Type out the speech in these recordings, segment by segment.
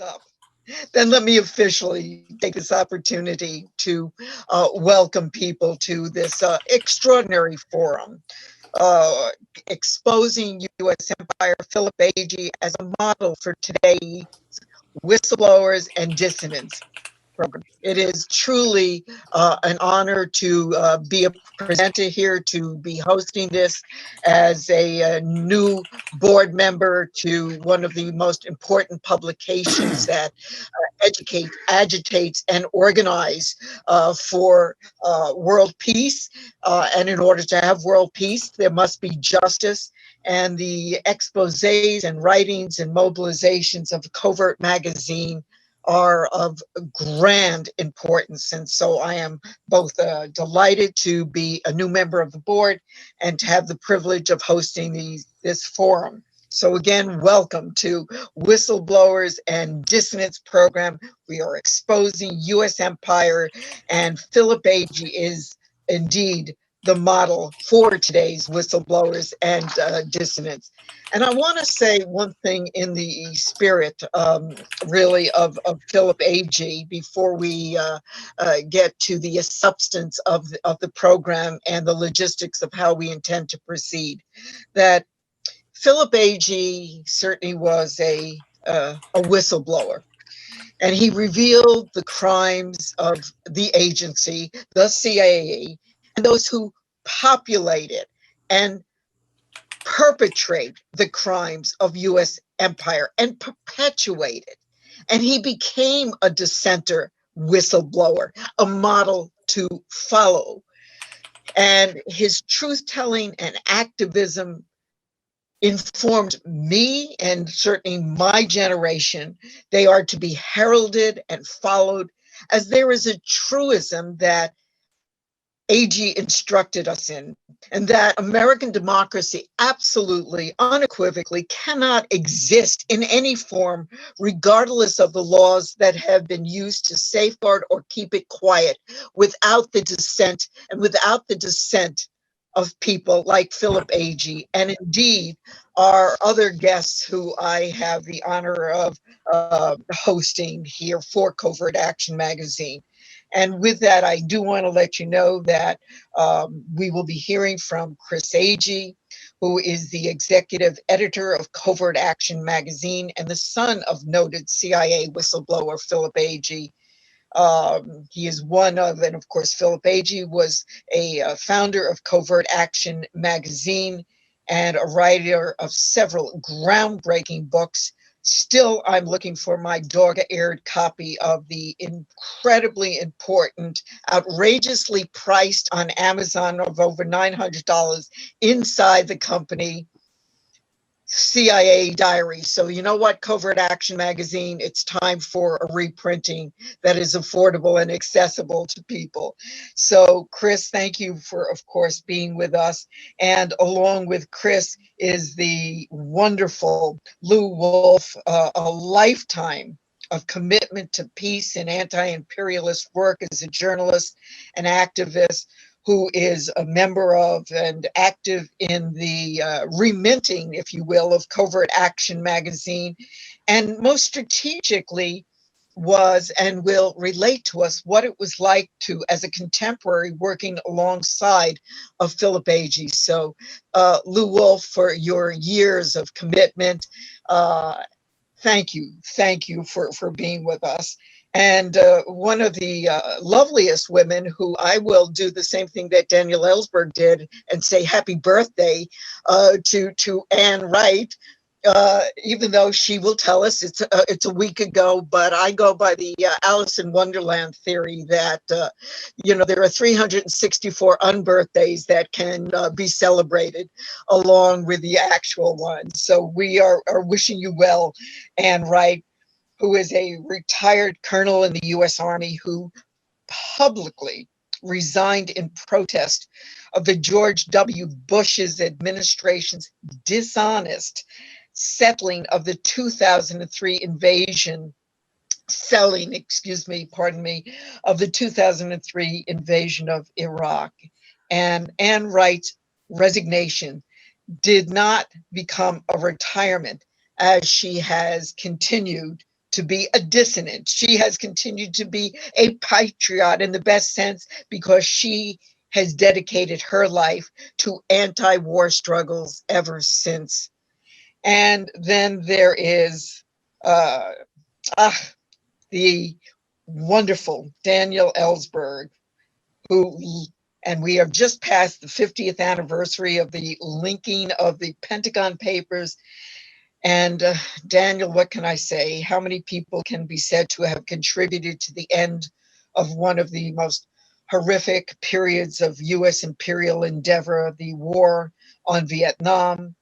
Up. Then let me officially take this opportunity to welcome people to this extraordinary forum, uh, exposing U.S. Empire Philip Agee as a model for today's whistleblowers and dissidents program. It is truly an honor to be a presenter here, to be hosting this as a new board member to one of the most important publications that educates, agitates, and organize for world peace. And in order to have world peace, there must be justice. And the exposés and writings and mobilizations of Covert Magazine are of grand importance. And so I am both delighted to be a new member of the board and to have the privilege of hosting this forum. So again, welcome to Whistleblowers and Dissidents program. We are exposing U.S. empire, and Philip Agee is indeed the model for today's whistleblowers and dissidents. And I want to say one thing in the spirit, really, of Philip Agee before we get to the substance of the program and the logistics of how we intend to proceed. That Philip Agee certainly was a whistleblower, and he revealed the crimes of the agency, the CIA, and those who populate it and perpetrate the crimes of U.S. empire and perpetuate it. And he became a dissenter whistleblower, a model to follow. And his truth telling and activism informed me and certainly my generation. They are to be heralded and followed, as there is a truism that Agee instructed us in, and that American democracy absolutely, unequivocally cannot exist in any form, regardless of the laws that have been used to safeguard or keep it quiet, without the dissent and without the dissent of people like Philip Agee, and indeed our other guests who I have the honor of hosting here for Covert Action Magazine. And with that, I do want to let you know that we will be hearing from Chris Agee, who is the executive editor of Covert Action Magazine and the son of noted CIA whistleblower Philip Agee. He is one of, and of course, Philip Agee was a founder of Covert Action Magazine and a writer of several groundbreaking books. Still, I'm looking for my dog-eared copy of the incredibly important, outrageously priced on Amazon of over $900 Inside the Company CIA diary. So you know what, Covert Action Magazine, it's time for a reprinting that is affordable and accessible to people. So Chris, thank you for, of course, being with us. And along with Chris is the wonderful Lou Wolf, a lifetime of commitment to peace and anti-imperialist work as a journalist and activist, who is a member of and active in the reminting, if you will, of Covert Action Magazine, and most strategically was and will relate to us what it was like to, as a contemporary, working alongside of Philip Agee. So, Lou Wolf, for your years of commitment, uh, thank you for being with us. And one of the loveliest women, who I will do the same thing that Daniel Ellsberg did and say happy birthday to Anne Wright, even though she will tell us it's a week ago. But I go by the Alice in Wonderland theory that there are 364 unbirthdays that can be celebrated along with the actual one. So we are wishing you well, Anne Wright, who is a retired colonel in the U.S. Army who publicly resigned in protest of the George W. Bush's administration's dishonest settling of the 2003 of the 2003 invasion of Iraq. And Anne Wright's resignation did not become a retirement, as she has continued to be a dissident. She has continued to be a patriot in the best sense because she has dedicated her life to anti-war struggles ever since. And then there is uh, the wonderful Daniel Ellsberg, who, and we have just passed the 50th anniversary of the linking of the Pentagon Papers. And Daniel, what can I say? How many people can be said to have contributed to the end of one of the most horrific periods of US imperial endeavor, the war on Vietnam?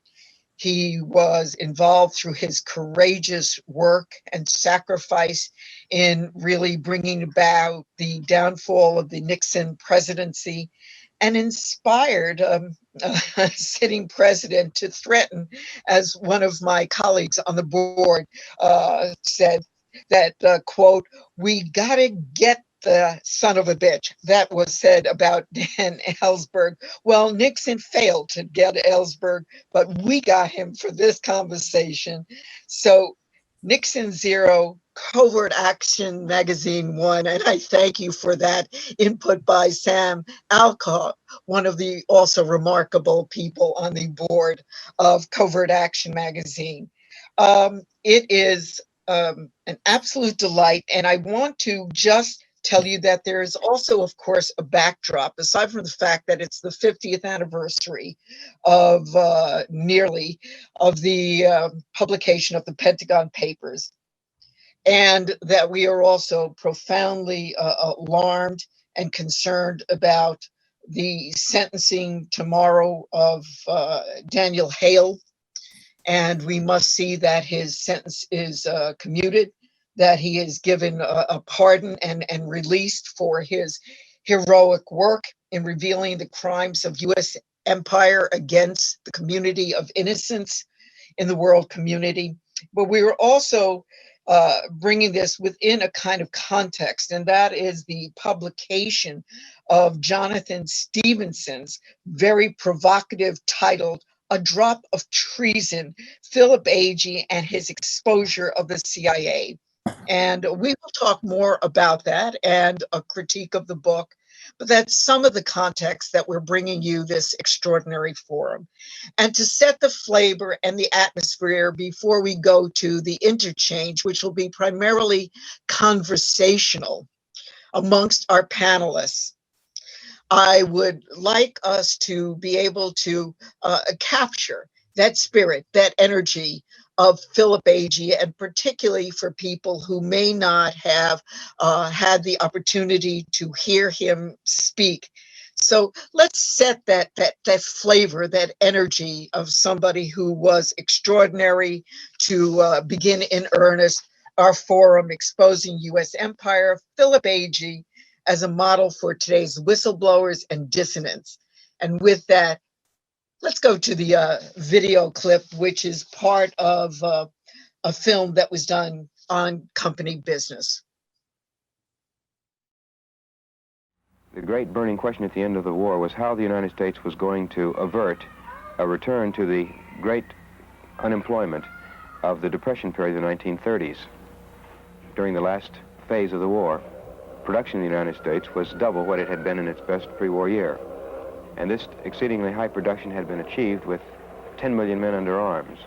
He was involved through his courageous work and sacrifice in really bringing about the downfall of the Nixon presidency and inspired a sitting president to threaten, as one of my colleagues on the board said, that, quote, we got to get the son of a bitch. That was said about Dan Ellsberg. Well, Nixon failed to get Ellsberg, but we got him for this conversation. So Nixon Zero, Covert Action Magazine 1, and I thank you for that input by Sam Alcott, one of the also remarkable people on the board of Covert Action Magazine. It is an absolute delight, and I want to just tell you that there is also, of course, a backdrop, aside from the fact that it's the 50th anniversary of nearly of the publication of the Pentagon Papers, and that we are also profoundly alarmed and concerned about the sentencing tomorrow of Daniel Hale. And we must see that his sentence is commuted, that he is given a pardon and released for his heroic work in revealing the crimes of US empire against the community of innocents in the world community. But we are also bringing this within a kind of context, and that is the publication of Jonathan Stevenson's very provocative titled A Drop of Treason, Philip Agee and His Exposure of the CIA. And we will talk more about that and a critique of the book, but that's some of the context that we're bringing you this extraordinary forum. And to set the flavor and the atmosphere before we go to the interchange, which will be primarily conversational amongst our panelists, I would like us to be able to capture that spirit, that energy of Philip Agee, and particularly for people who may not have had the opportunity to hear him speak. So let's set that flavor, that energy of somebody who was extraordinary to begin in earnest our forum, Exposing U.S. Empire, Philip Agee, as a model for today's whistleblowers and dissidents. And with that, let's go to the video clip, which is part of a film that was done on company business. The great burning question at the end of the war was how the United States was going to avert a return to the great unemployment of the Depression period of the 1930s. During the last phase of the war, production in the United States was double what it had been in its best pre-war year. And this exceedingly high production had been achieved with 10 million men under arms.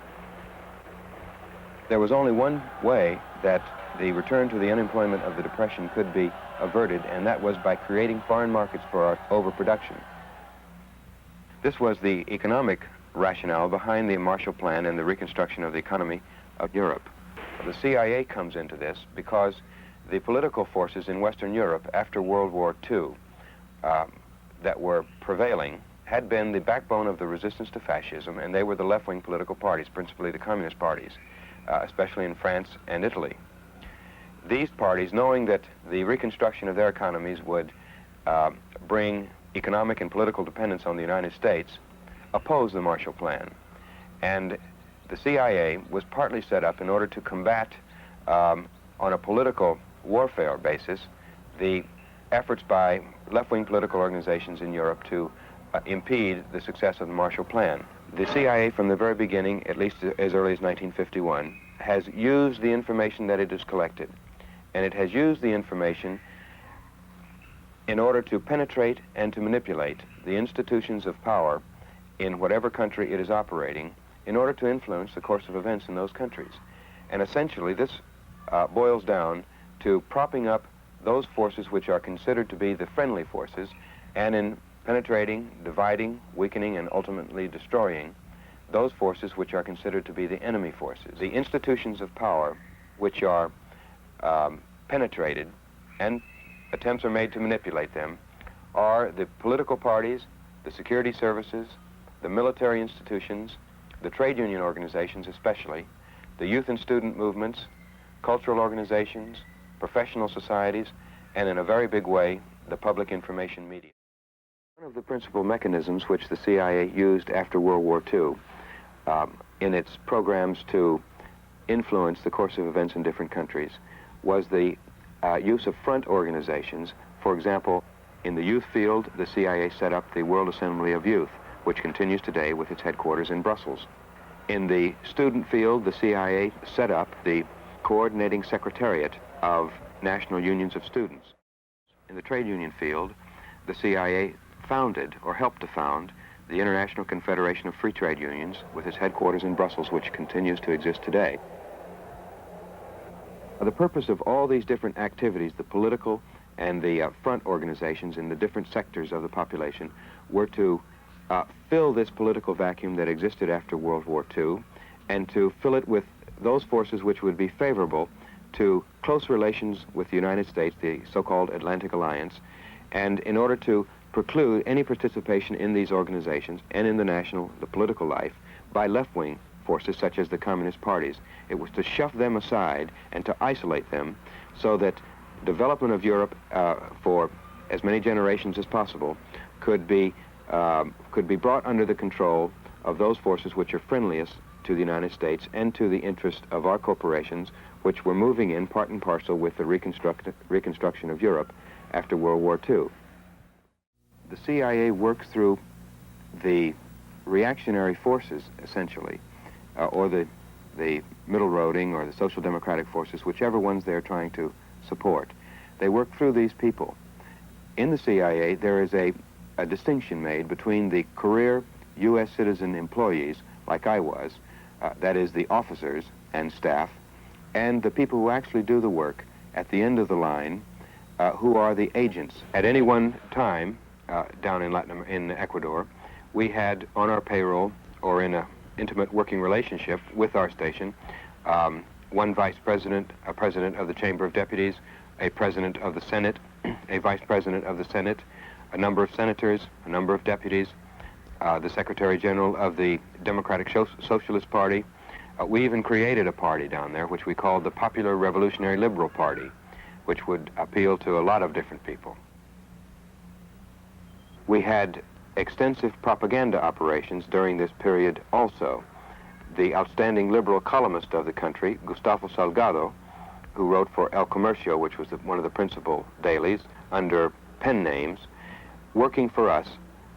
There was only one way that the return to the unemployment of the Depression could be averted, and that was by creating foreign markets for our overproduction. This was the economic rationale behind the Marshall Plan and the reconstruction of the economy of Europe. The CIA comes into this because the political forces in Western Europe after World War II that were prevailing had been the backbone of the resistance to fascism, and they were the left-wing political parties, principally the communist parties, especially in France and Italy. These parties, knowing that the reconstruction of their economies would bring economic and political dependence on the United States, opposed the Marshall Plan. And the CIA was partly set up in order to combat, on a political warfare basis, the efforts by left-wing political organizations in Europe to impede the success of the Marshall Plan. The CIA, from the very beginning, at least as early as 1951, has used the information that it has collected, and it has used the information in order to penetrate and to manipulate the institutions of power in whatever country it is operating in order to influence the course of events in those countries. And essentially this boils down to propping up those forces which are considered to be the friendly forces, and in penetrating, dividing, weakening, and ultimately destroying those forces which are considered to be the enemy forces. The institutions of power which are penetrated and attempts are made to manipulate them are the political parties, the security services, the military institutions, the trade union organizations especially, the youth and student movements, cultural organizations, professional societies, and in a very big way, the public information media. One of the principal mechanisms which the CIA used after World War II in its programs to influence the course of events in different countries was the use of front organizations. For example, in the youth field, the CIA set up the World Assembly of Youth, which continues today with its headquarters in Brussels. In the student field, the CIA set up the Coordinating Secretariat of National Unions of Students. In the trade union field, the CIA founded, or helped to found, the International Confederation of Free Trade Unions with its headquarters in Brussels, which continues to exist today. The purpose of all these different activities, the political and the front organizations in the different sectors of the population, were to fill this political vacuum that existed after World War II, and to fill it with those forces which would be favorable to close relations with the United States, the so-called Atlantic Alliance, and in order to preclude any participation in these organizations and in the political life by left-wing forces such as the communist parties. It was to shove them aside and to isolate them so that development of Europe for as many generations as possible could be brought under the control of those forces which are friendliest to the United States and to the interest of our corporations, which were moving in part and parcel with the reconstruction of Europe after World War II. The CIA works through the reactionary forces, essentially, or the middle roading or the social democratic forces, whichever ones they're trying to support. They work through these people. In the CIA, there is a distinction made between the career U.S. citizen employees, like I was, that is the officers and staff, and the people who actually do the work at the end of the line, who are the agents. At any one time, down in Ecuador, we had on our payroll or in an intimate working relationship with our station, one vice president, a president of the Chamber of Deputies, a president of the Senate, a vice president of the Senate, a number of senators, a number of deputies, the Secretary General of the Democratic Socialist Party. We even created a party down there which we called the Popular Revolutionary Liberal Party, which would appeal to a lot of different people. We had extensive propaganda operations during this period also. The outstanding liberal columnist of the country, Gustavo Salgado, who wrote for El Comercio, which was one of the principal dailies, under pen names, working for us,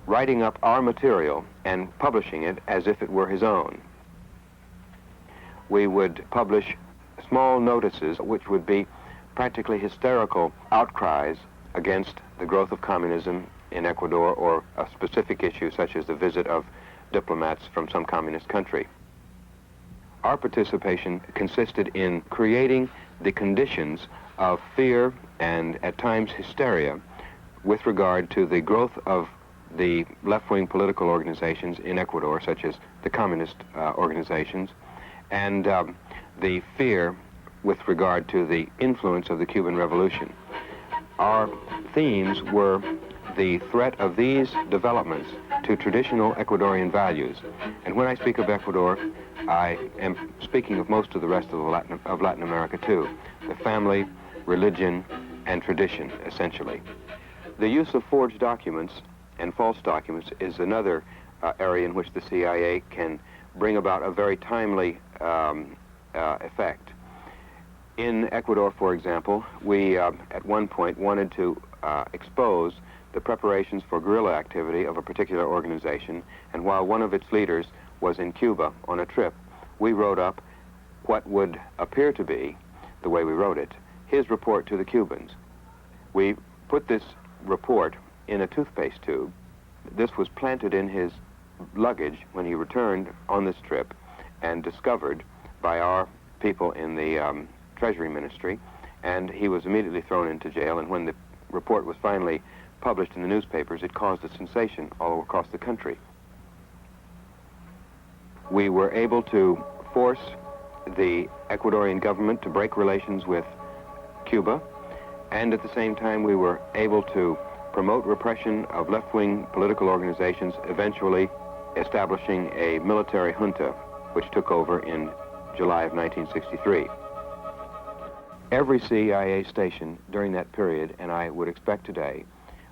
writing up our material and publishing it as if it were his own. We would publish small notices which would be practically hysterical outcries against the growth of communism in Ecuador or a specific issue such as the visit of diplomats from some communist country. Our participation consisted in creating the conditions of fear and at times hysteria with regard to the growth of the left-wing political organizations in Ecuador, such as the communist organizations, and the fear with regard to the influence of the Cuban Revolution. Our themes were the threat of these developments to traditional Ecuadorian values. And when I speak of Ecuador, I am speaking of most of the rest of Latin America too. The family, religion, and tradition, essentially. The use of forged documents and false documents is another area in which the CIA can bring about a very timely effect. In Ecuador, for example, we at one point wanted to expose the preparations for guerrilla activity of a particular organization, and while one of its leaders was in Cuba on a trip, we wrote up what would appear to be, the way we wrote it, his report to the Cubans. We put this report in a toothpaste tube. This was planted in his luggage when he returned on this trip and discovered by our people in the Treasury Ministry, and he was immediately thrown into jail. And when the report was finally published in the newspapers, it caused a sensation all across the country. We were able to force the Ecuadorian government to break relations with Cuba, and at the same time we were able to promote repression of left-wing political organizations, eventually establishing a military junta which took over in July of 1963. Every CIA station during that period, and I would expect today,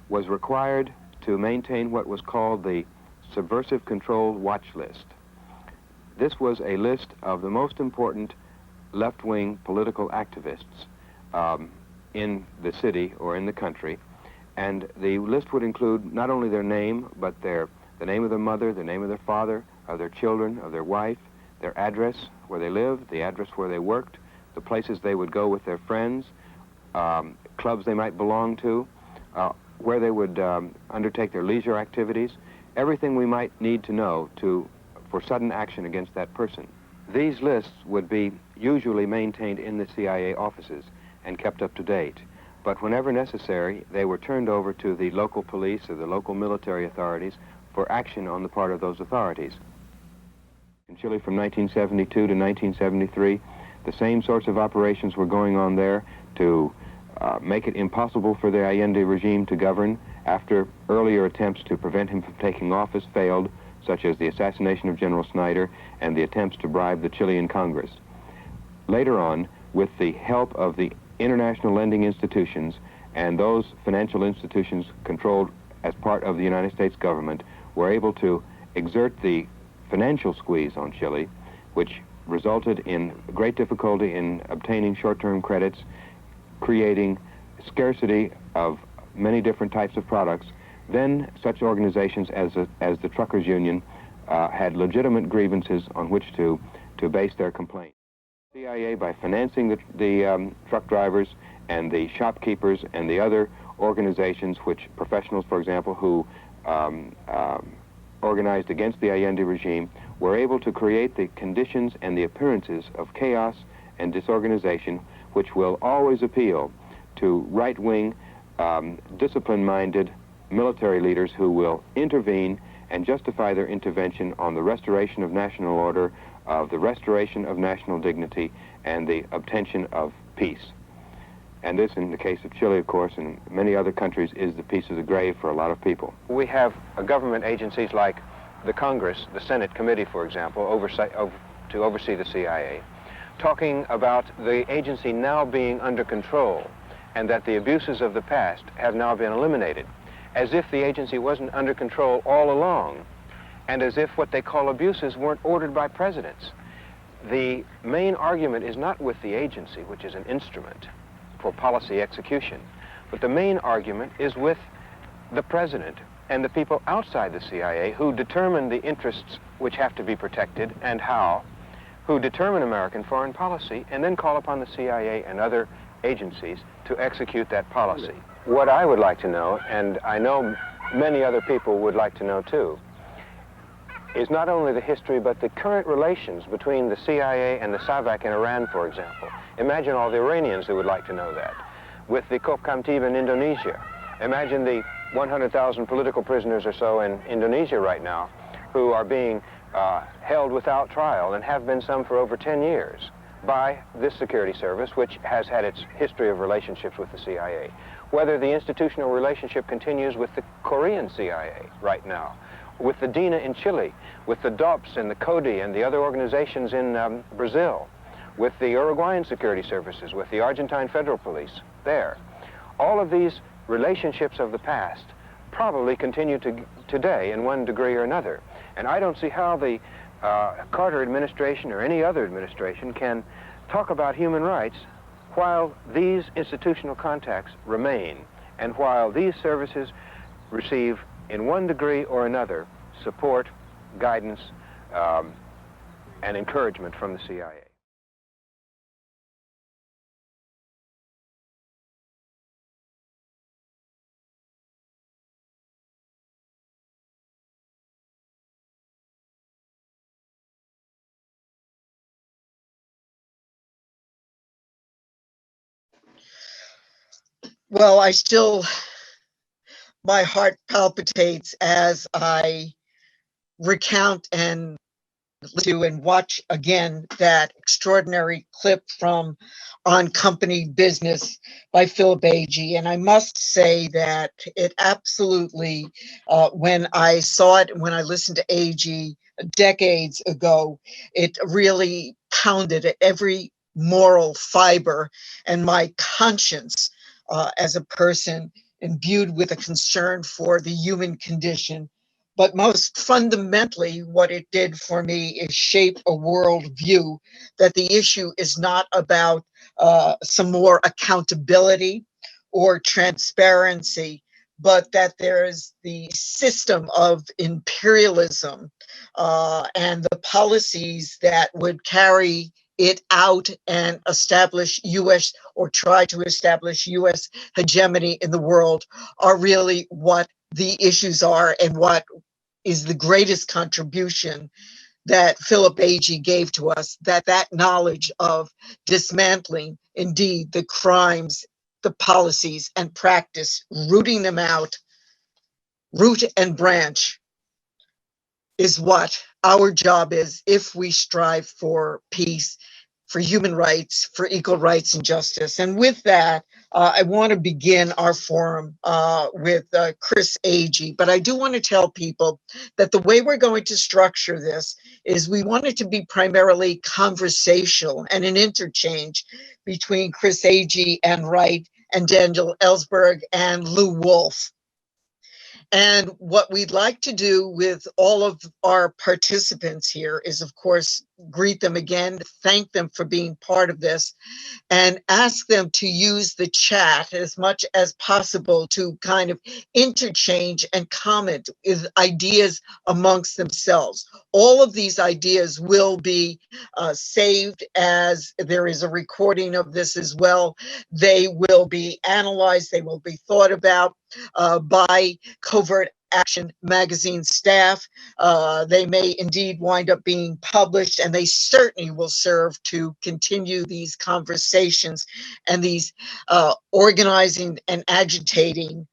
was required to maintain what was called the Subversive Control Watch List. This was a list of the most important left-wing political activists in the city or in the country, and the list would include not only their name, but the name of their mother, the name of their father, of their children, of their wife, their address where they lived, the address where they worked, the places they would go with their friends, clubs they might belong to, where they would undertake their leisure activities, everything we might need to know for sudden action against that person. These lists would be usually maintained in the CIA offices and kept up to date, but whenever necessary, they were turned over to the local police or the local military authorities for action on the part of those authorities. In Chile from 1972 to 1973, the same sorts of operations were going on there to make it impossible for the Allende regime to govern after earlier attempts to prevent him from taking office failed, such as the assassination of General Snyder and the attempts to bribe the Chilean Congress. Later on, with the help of the international lending institutions and those financial institutions controlled as part of the United States government, were able to exert the financial squeeze on Chile, which resulted in great difficulty in obtaining short-term credits, creating scarcity of many different types of products. Then such organizations as the Truckers Union had legitimate grievances on which to base their complaint. The CIA, by financing the truck drivers and the shopkeepers and the other organizations, professionals, for example, who organized against the Allende regime, were able to create the conditions and the appearances of chaos and disorganization which will always appeal to right-wing, discipline-minded military leaders who will intervene and justify their intervention on the restoration of national order, of the restoration of national dignity, and the obtention of peace. And this, in the case of Chile, of course, and many other countries, is the peace of the grave for a lot of people. We have government agencies like the Congress, the Senate Committee, for example, to oversee the CIA, talking about the agency now being under control and that the abuses of the past have now been eliminated, as if the agency wasn't under control all along, and as if what they call abuses weren't ordered by presidents. The main argument is not with the agency, which is an instrument for policy execution, but the main argument is with the president and the people outside the CIA who determine the interests which have to be protected and how, who determine American foreign policy, and then call upon the CIA and other agencies to execute that policy. What I would like to know, and I know many other people would like to know too, is not only the history but the current relations between the CIA and the SAVAK in Iran, for example. Imagine all the Iranians who would like to know that. With the Kopkamtib in Indonesia. Imagine the 100,000 political prisoners or so in Indonesia right now who are being held without trial, and have been some for over 10 years, by this security service, which has had its history of relationships with the CIA. Whether the institutional relationship continues with the Korean CIA right now, with the DINA in Chile, with the DOPS and the CODI and the other organizations in Brazil, with the Uruguayan security services, with the Argentine Federal Police there. All of these relationships of the past probably continue today in one degree or another. And I don't see how the Carter administration or any other administration can talk about human rights while these institutional contacts remain, and while these services receive, in one degree or another, support, guidance, and encouragement from the CIA. Well, my heart palpitates as I recount and to and watch again that extraordinary clip from On Company Business by Philip Agee. And I must say that it absolutely, when I saw it, when I listened to Agee decades ago, it really pounded at every moral fiber and my conscience as a person imbued with a concern for the human condition. But most fundamentally, what it did for me is shape a worldview that the issue is not about some more accountability or transparency, but that there is the system of imperialism and the policies that would carry it out and establish US or try to establish US hegemony in the world are really what the issues are and what is the greatest contribution that Philip Agee gave to us, that knowledge of dismantling, indeed, the crimes, the policies and practice, rooting them out, root and branch, is what our job is if we strive for peace, for human rights, for equal rights and justice. And with that, I want to begin our forum with Chris Agee. But I do want to tell people that the way we're going to structure this is we want it to be primarily conversational and an interchange between Chris Agee and Wright and Daniel Ellsberg and Lou Wolfe. And what we'd like to do with all of our participants here is, of course, greet them again, thank them for being part of this, and ask them to use the chat as much as possible to kind of interchange and comment with ideas amongst themselves. All of these ideas will be saved as there is a recording of this as well. They will be analyzed, they will be thought about by Covert Action Magazine staff. They may indeed wind up being published, and they certainly will serve to continue these conversations and these organizing and agitating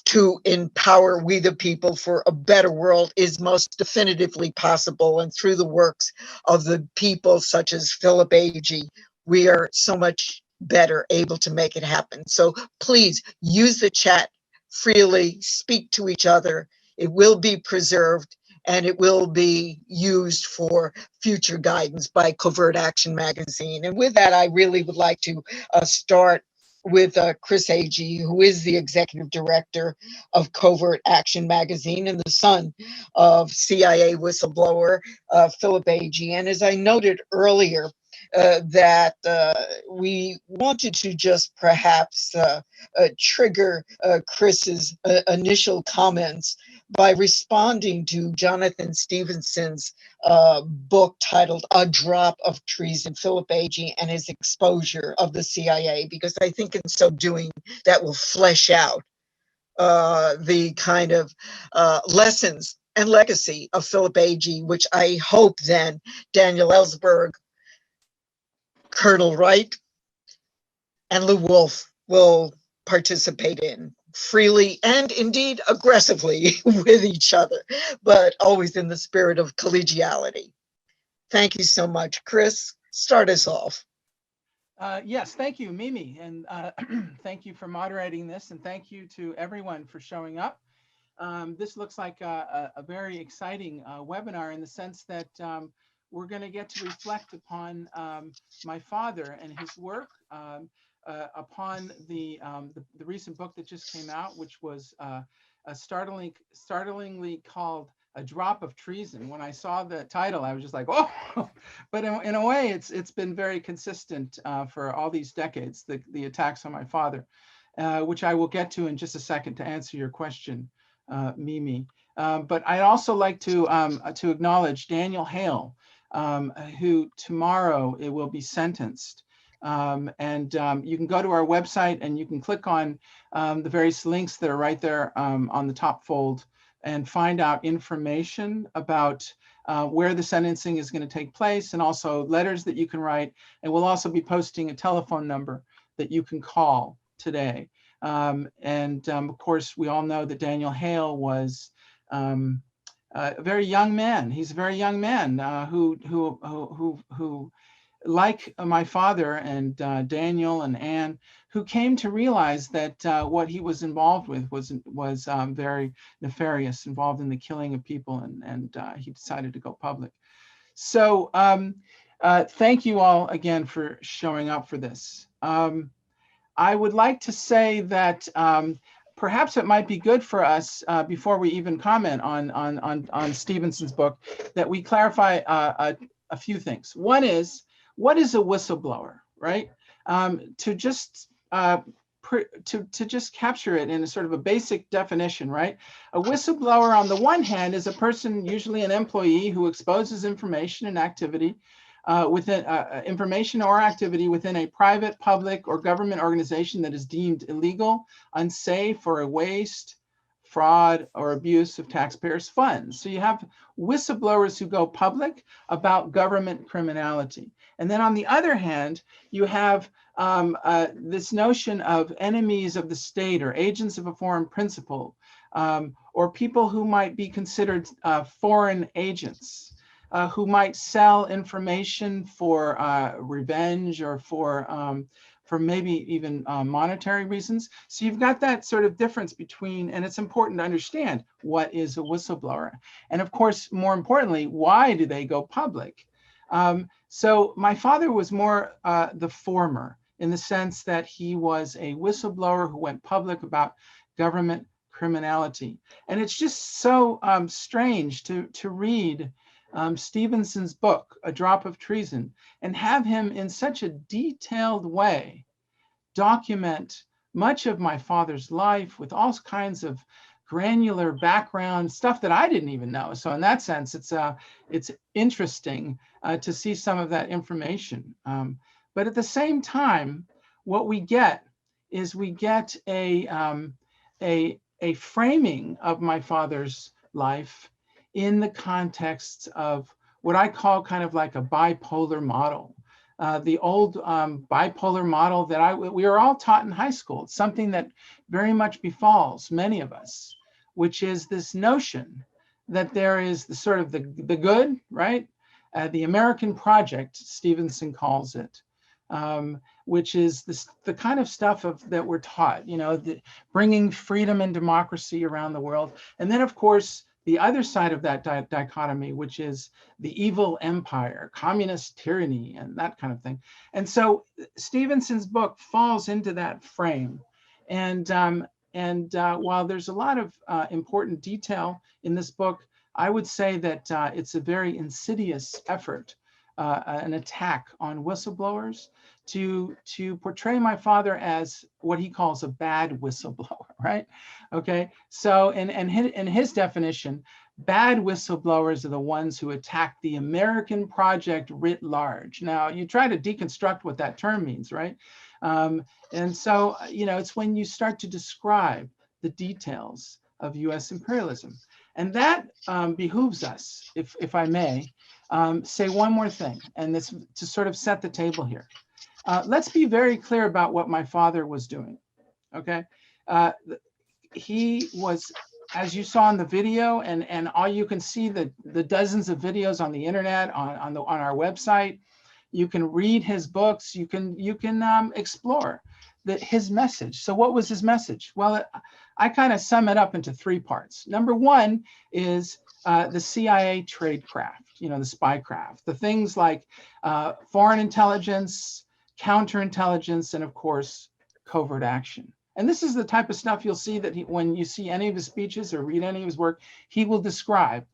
to empower we the people for a better world is most definitively possible. And through the works of the people such as Philip Agee, we are so much better able to make it happen. So please use the chat freely, speak to each other. It will be preserved and it will be used for future guidance by Covert Action Magazine. And with that, I really would like to start with Chris Agee, who is the executive director of Covert Action Magazine and the son of CIA whistleblower Philip Agee. And as I noted earlier, that we wanted to just perhaps trigger Chris's initial comments by responding to Jonathan Stevenson's book titled A Drop of Treason, Philip Agee and his exposure of the CIA, because I think in so doing that will flesh out the kind of lessons and legacy of Philip Agee, which I hope then Daniel Ellsberg, Colonel Wright, and Lou Wolfe will participate in freely and indeed aggressively with each other, but always in the spirit of collegiality. Thank you so much. Chris, start us off. Yes, thank you, Mimi, and thank you for moderating this, and thank you to everyone for showing up. This looks like a very exciting webinar in the sense that we're going to get to reflect upon my father and his work, upon the recent book that just came out, which was startlingly called A Drop of Treason. When I saw the title, I was just like, oh, but in a way, it's been very consistent for all these decades, the attacks on my father, which I will get to in just a second to answer your question, Mimi. But I'd also like to acknowledge Daniel Hale, who tomorrow it will be sentenced. You can go to our website and you can click on the various links that are right there on the top fold and find out information about where the sentencing is going to take place, and also letters that you can write. And we'll also be posting a telephone number that you can call today. Of course, we all know that Daniel Hale was a very young man. He's a very young man who like my father and Daniel and Anne, who came to realize that what he was involved with was very nefarious, involved in the killing of people, and he decided to go public. So thank you all again for showing up for this. I would like to say that perhaps it might be good for us before we even comment on Stevenson's book, that we clarify a few things. One is, what is a whistleblower, right? To just just capture it in a sort of a basic definition, right? A whistleblower, on the one hand, is a person, usually an employee, who exposes information and activity within information or activity within a private, public, or government organization that is deemed illegal, unsafe, or a waste, fraud, or abuse of taxpayers' funds. So you have whistleblowers who go public about government criminality. And then on the other hand, you have this notion of enemies of the state or agents of a foreign principal, or people who might be considered foreign agents, who might sell information for revenge or for maybe even monetary reasons. So you've got that sort of difference between, and it's important to understand what is a whistleblower. And of course, more importantly, why do they go public? So my father was more the former, in the sense that he was a whistleblower who went public about government criminality. And it's just so strange to read Stevenson's book, A Drop of Treason, and have him in such a detailed way document much of my father's life with all kinds of granular background stuff that I didn't even know. So in that sense, it's interesting to see some of that information. But at the same time, what we get is a framing of my father's life in the context of what I call kind of like a bipolar model. The old bipolar model that we were all taught in high school. It's something that very much befalls many of us, which is this notion that there is the sort of the good, right? The American project, Stevenson calls it, which is the kind of stuff that we're taught, bringing freedom and democracy around the world. And then, of course, the other side of that dichotomy, which is the evil empire, communist tyranny, and that kind of thing. And so Stevenson's book falls into that frame. And while there's a lot of important detail in this book, I would say that it's a very insidious effort, an attack on whistleblowers to portray my father as what he calls a bad whistleblower, right? Okay, so in his definition, bad whistleblowers are the ones who attack the American project writ large. Now, you try to deconstruct what that term means, right? And so, it's when you start to describe the details of US imperialism. And that behooves us, if I may, say one more thing, and this to sort of set the table here. Let's be very clear about what my father was doing, okay? He was, as you saw in the video, and all you can see the dozens of videos on the internet, on our website. You can read his books. You can explore his message. So what was his message? Well, I kind of sum it up into three parts. Number one is the CIA tradecraft, the spycraft, the things like foreign intelligence, counterintelligence, and of course, covert action. And this is the type of stuff you'll see that when you see any of his speeches or read any of his work, he will describe.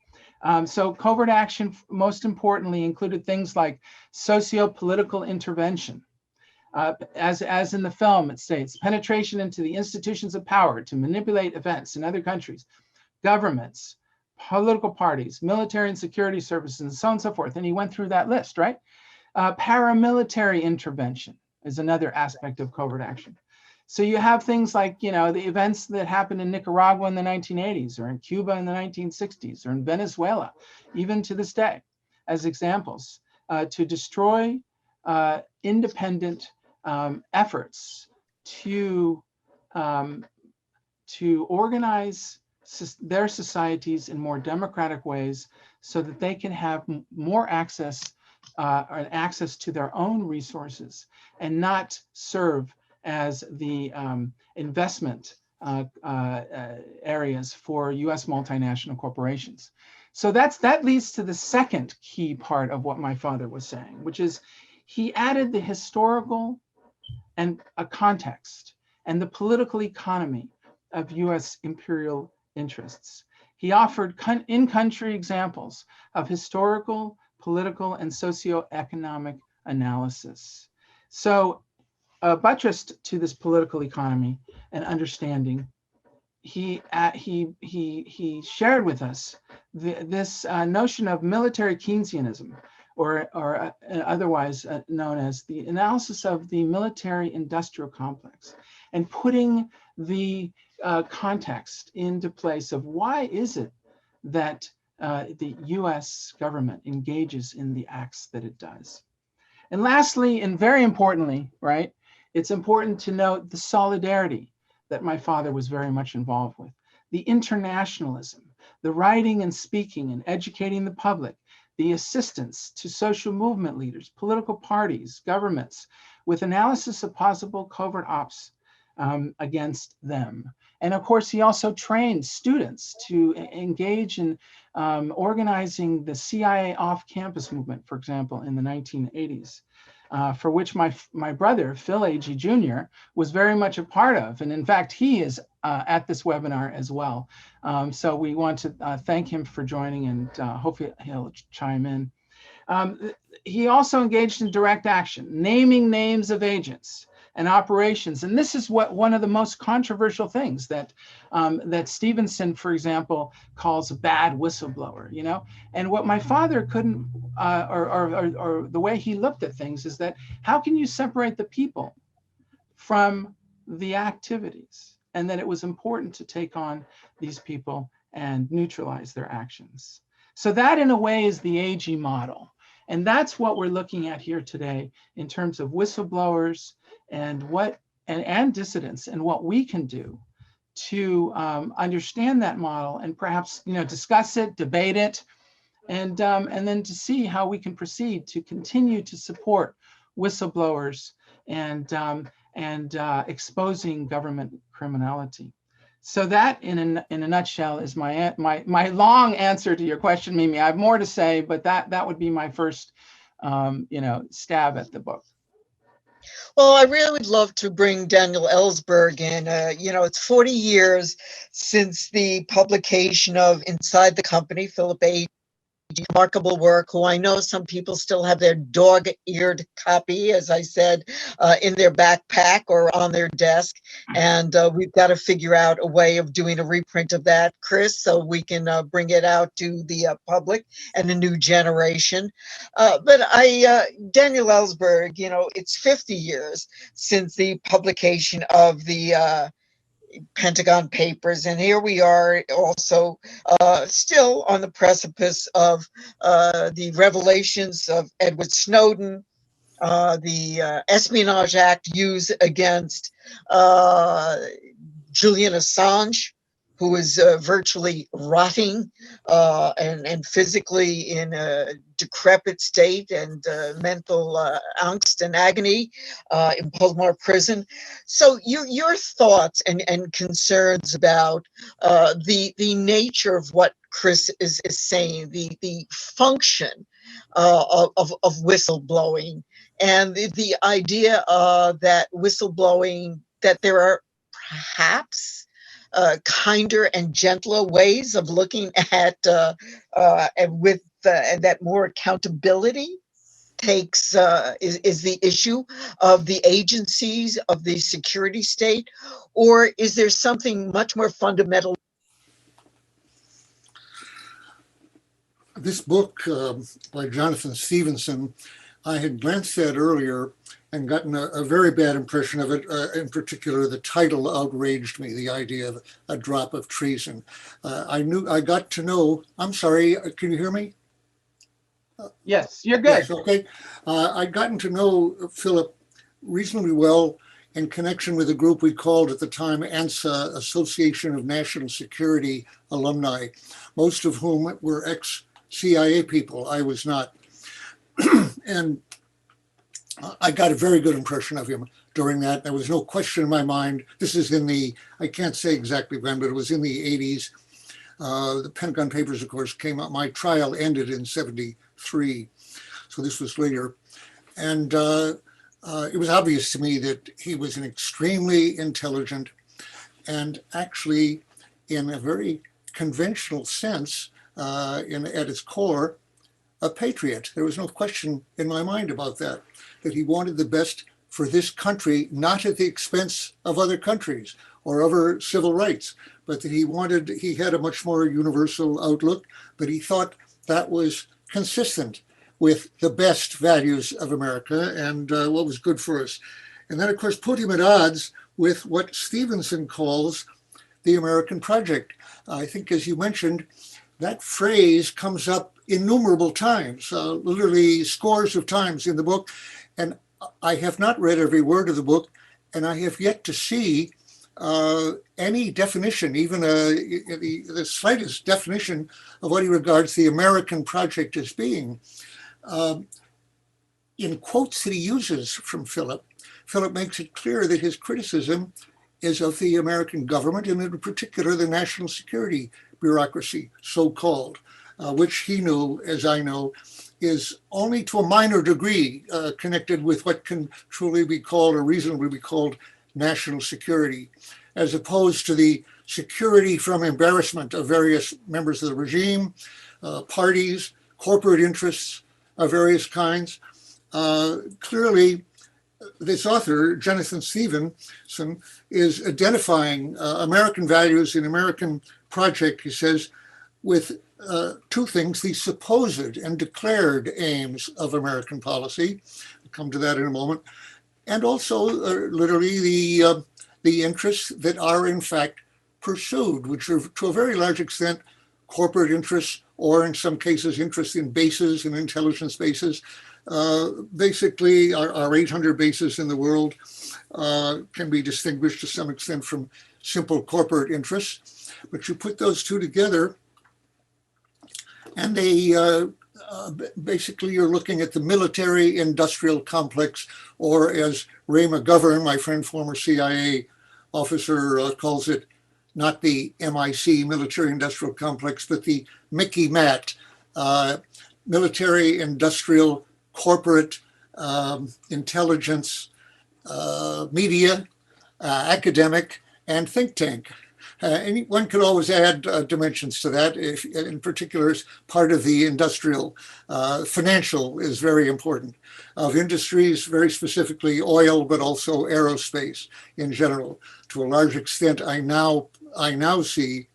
So covert action, most importantly, included things like socio-political intervention. As in the film, it states, penetration into the institutions of power to manipulate events in other countries, governments, political parties, military and security services, and so on and so forth. And he went through that list, right? Paramilitary intervention is another aspect of covert action. So you have things like, the events that happened in Nicaragua in the 1980s, or in Cuba in the 1960s, or in Venezuela, even to this day, as examples, to destroy independent efforts to to organize their societies in more democratic ways so that they can have more access to their own resources and not serve as the investment areas for US multinational corporations. So that leads to the second key part of what my father was saying, which is he added the historical and a context and the political economy of US imperial interests. He offered in-country examples of historical, political, and socioeconomic analysis. So buttressed to this political economy and understanding, he shared with us this notion of military Keynesianism, or otherwise known as the analysis of the military industrial complex, and putting the context into place of why is it that the US government engages in the acts that it does. And lastly, and very importantly, right, it's important to note the solidarity that my father was very much involved with, the internationalism, the writing and speaking and educating the public, the assistance to social movement leaders, political parties, governments, with analysis of possible covert ops against them. And of course, he also trained students to engage in organizing the CIA off-campus movement, for example, in the 1980s. For which my brother, Phil Agee Jr., was very much a part of. And in fact, he is at this webinar as well. So we want to thank him for joining, and hopefully he'll chime in. He also engaged in direct action, naming names of agents and operations. And this is one of the most controversial things that that Stevenson, for example, calls a bad whistleblower, you know? And what my father couldn't, or the way he looked at things is that, how can you separate the people from the activities? And that it was important to take on these people and neutralize their actions. So that in a way is the Agee model. And that's what we're looking at here today in terms of whistleblowers and and dissidents, and what we can do to understand that model and perhaps discuss it, debate it, and then to see how we can proceed to continue to support whistleblowers and exposing government criminality. So that, in a nutshell, is my long answer to your question, Mimi. I have more to say, but that would be my first stab at the book. Well, I really would love to bring Daniel Ellsberg in. It's 40 years since the publication of Inside the Company, Philip Agee, remarkable work, who I know some people still have their dog-eared copy, as I said, in their backpack or on their desk. And we've got to figure out a way of doing a reprint of that, Chris, so we can bring it out to the public and a new generation. But Daniel Ellsberg, it's 50 years since the publication of the Pentagon Papers, and here we are also still on the precipice of the revelations of Edward Snowden, the Espionage Act used against Julian Assange, who is virtually rotting and physically in a decrepit state and mental angst and agony in Polmar prison. So your thoughts and concerns about the nature of what Chris is saying, the function of whistleblowing, and the idea that whistleblowing, that there are perhaps kinder and gentler ways of looking at and that more accountability takes is the issue of the agencies of the security state, or is there something much more fundamental? This book by Jonathan Stevenson, I had glanced at earlier and gotten a very bad impression of it. In particular, the title outraged me, the idea of a drop of treason. I got to know, I'm sorry, can you hear me? Yes, you're good. Yes, okay. I'd gotten to know Philip reasonably well in connection with a group we called at the time ANSA, Association of National Security Alumni, most of whom were ex-CIA people. I was not. And I got a very good impression of him during that. There was no question in my mind. This is in the, I can't say exactly when, but it was in the 80s. The Pentagon Papers, of course, came out. My trial ended in 73. So this was later. And it was obvious to me that he was an extremely intelligent and actually, in a very conventional sense, at its core, a patriot. There was no question in my mind about that he wanted the best for this country, not at the expense of other countries or other civil rights, but that he had a much more universal outlook, but he thought that was consistent with the best values of America and what was good for us. And that, of course, put him at odds with what Stevenson calls the American project. I think, as you mentioned, that phrase comes up innumerable times, literally scores of times in the book. And I have not read every word of the book, and I have yet to see any definition, even the slightest definition of what he regards the American project as being. In quotes that he uses from Philip makes it clear that his criticism is of the American government, and in particular the national security bureaucracy, so-called, which he knew, as I know, is only to a minor degree connected with what can truly be called or reasonably be called national security, as opposed to the security from embarrassment of various members of the regime, parties, corporate interests of various kinds. Clearly, this author, Jonathan Stevenson, is identifying American values in American project, he says, with two things: the supposed and declared aims of American policy. I'll come to that in a moment. And also literally the interests that are in fact pursued, which are to a very large extent corporate interests, or in some cases interests in bases and intelligence bases. Basically, our 800 bases in the world can be distinguished to some extent from simple corporate interests. But you put those two together, and they basically, you're looking at the military industrial complex, or as Ray McGovern, my friend, former CIA officer, calls it, not the MIC, military industrial complex, but the Mickey Matt, military industrial corporate intelligence, media, academic, and think tank. One could always add dimensions to that. If, in particular, as part of the industrial, financial is very important. Of industries, very specifically oil, but also aerospace in general. To a large extent, I now see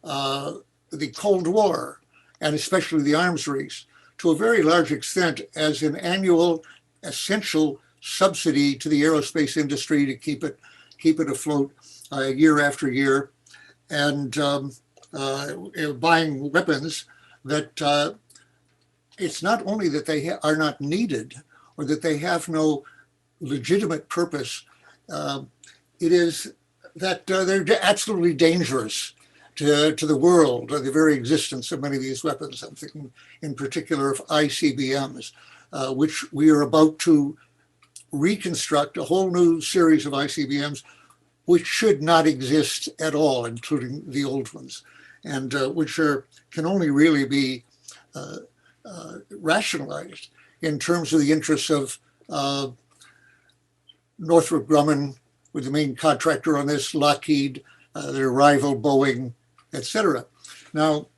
the Cold War, and especially the arms race, to a very large extent as an annual essential subsidy to the aerospace industry to keep it afloat year after year, and buying weapons that it's not only that they are not needed or that they have no legitimate purpose, it is that they're absolutely dangerous to the world, or the very existence of many of these weapons. I'm thinking in particular of ICBMs, which we are about to reconstruct a whole new series of ICBMs, which should not exist at all, including the old ones, and which can only really be rationalized in terms of the interests of Northrop Grumman, with the main contractor on this, Lockheed, their rival Boeing, etc. Now,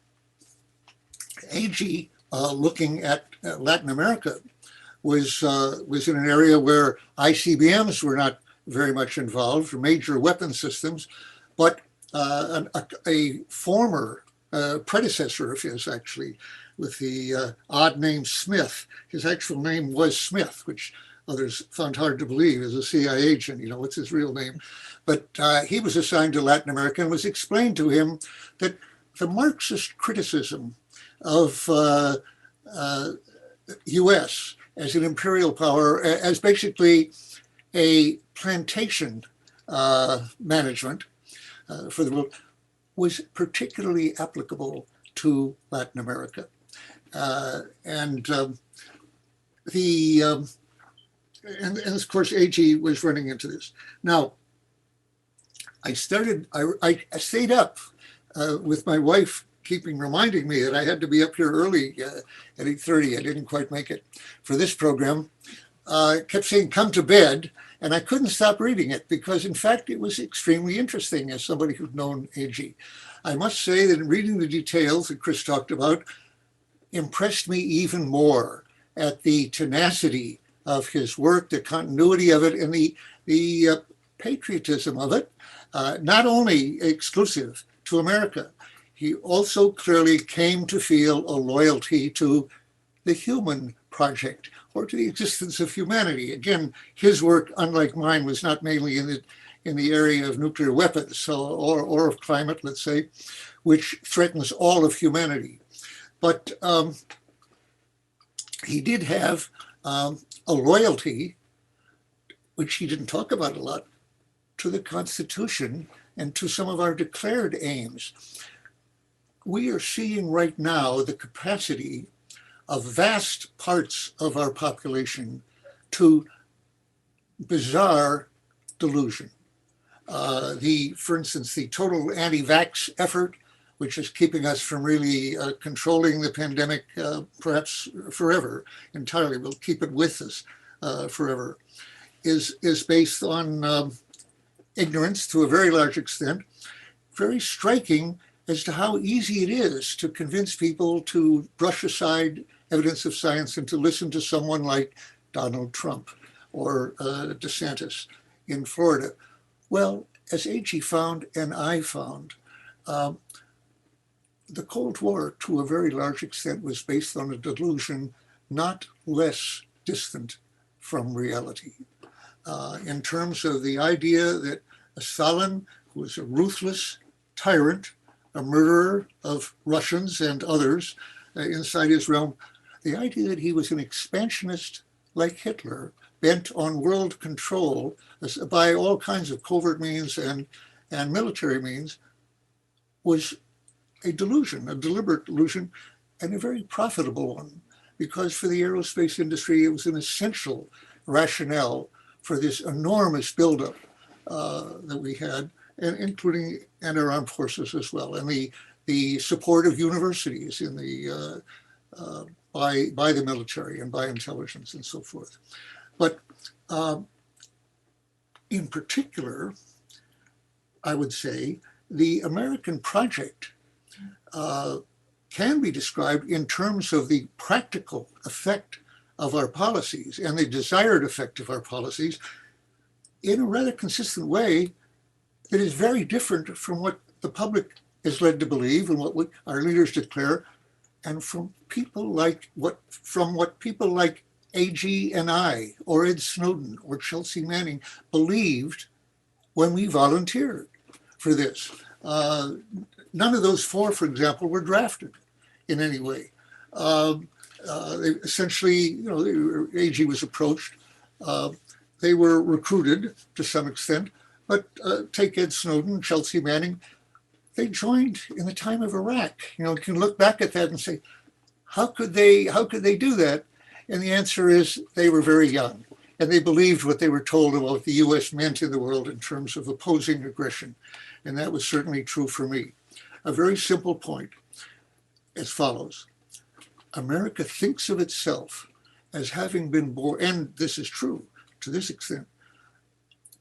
Agee, looking at Latin America, was in an area where ICBMs were not very much involved, for major weapon systems, but a former predecessor of his, actually, with the odd name Smith. His actual name was Smith, which others found hard to believe as a CIA agent. You know, what's his real name? But he was assigned to Latin America, and was explained to him that the Marxist criticism of U.S. as an imperial power, as basically a plantation management for the world was particularly applicable to Latin America. And of course, Agee was running into this. Now, I stayed up with my wife reminding me that I had to be up here early at 8:30. I didn't quite make it for this program. Kept saying, come to bed. And I couldn't stop reading it because, in fact, it was extremely interesting as somebody who'd known Agee. I must say that in reading the details that Chris talked about, impressed me even more at the tenacity of his work, the continuity of it, and the patriotism of it, not only exclusive to America. He also clearly came to feel a loyalty to the human project or to the existence of humanity. Again, his work, unlike mine, was not mainly in the area of nuclear weapons or of climate, let's say, which threatens all of humanity. But he did have a loyalty, which he didn't talk about a lot, to the Constitution and to some of our declared aims. We are seeing right now the capacity of vast parts of our population to bizarre delusion. For instance, the total anti-vax effort, which is keeping us from really controlling the pandemic, perhaps forever, entirely. We'll keep it with us forever, is based on ignorance to a very large extent, very striking as to how easy it is to convince people to brush aside evidence of science and to listen to someone like Donald Trump or DeSantis in Florida. Well, as Agee found and I found, the Cold War, to a very large extent, was based on a delusion not less distant from reality. In terms of the idea that Stalin was a ruthless tyrant, a murderer of Russians and others inside his realm, the idea that he was an expansionist like Hitler, bent on world control by all kinds of covert means and military means, was a delusion, a deliberate delusion, and a very profitable one, because for the aerospace industry, it was an essential rationale for this enormous buildup that we had, and including and our armed forces as well, and the support of universities in the by the military and by intelligence and so forth. But in particular, I would say the American project can be described in terms of the practical effect of our policies and the desired effect of our policies in a rather consistent way that is very different from what the public is led to believe and what our leaders declare, and from what people like Agee and I, or Ed Snowden, or Chelsea Manning believed when we volunteered for this. None of those four, for example, were drafted in any way. They essentially, Agee was approached. They were recruited to some extent, but take Ed Snowden, Chelsea Manning, they joined in the time of Iraq. You can look back at that and say, how could they do that? And the answer is they were very young, and they believed what they were told about what the US meant in the world in terms of opposing aggression. And that was certainly true for me. A very simple point as follows. America thinks of itself as having been born, and this is true to this extent,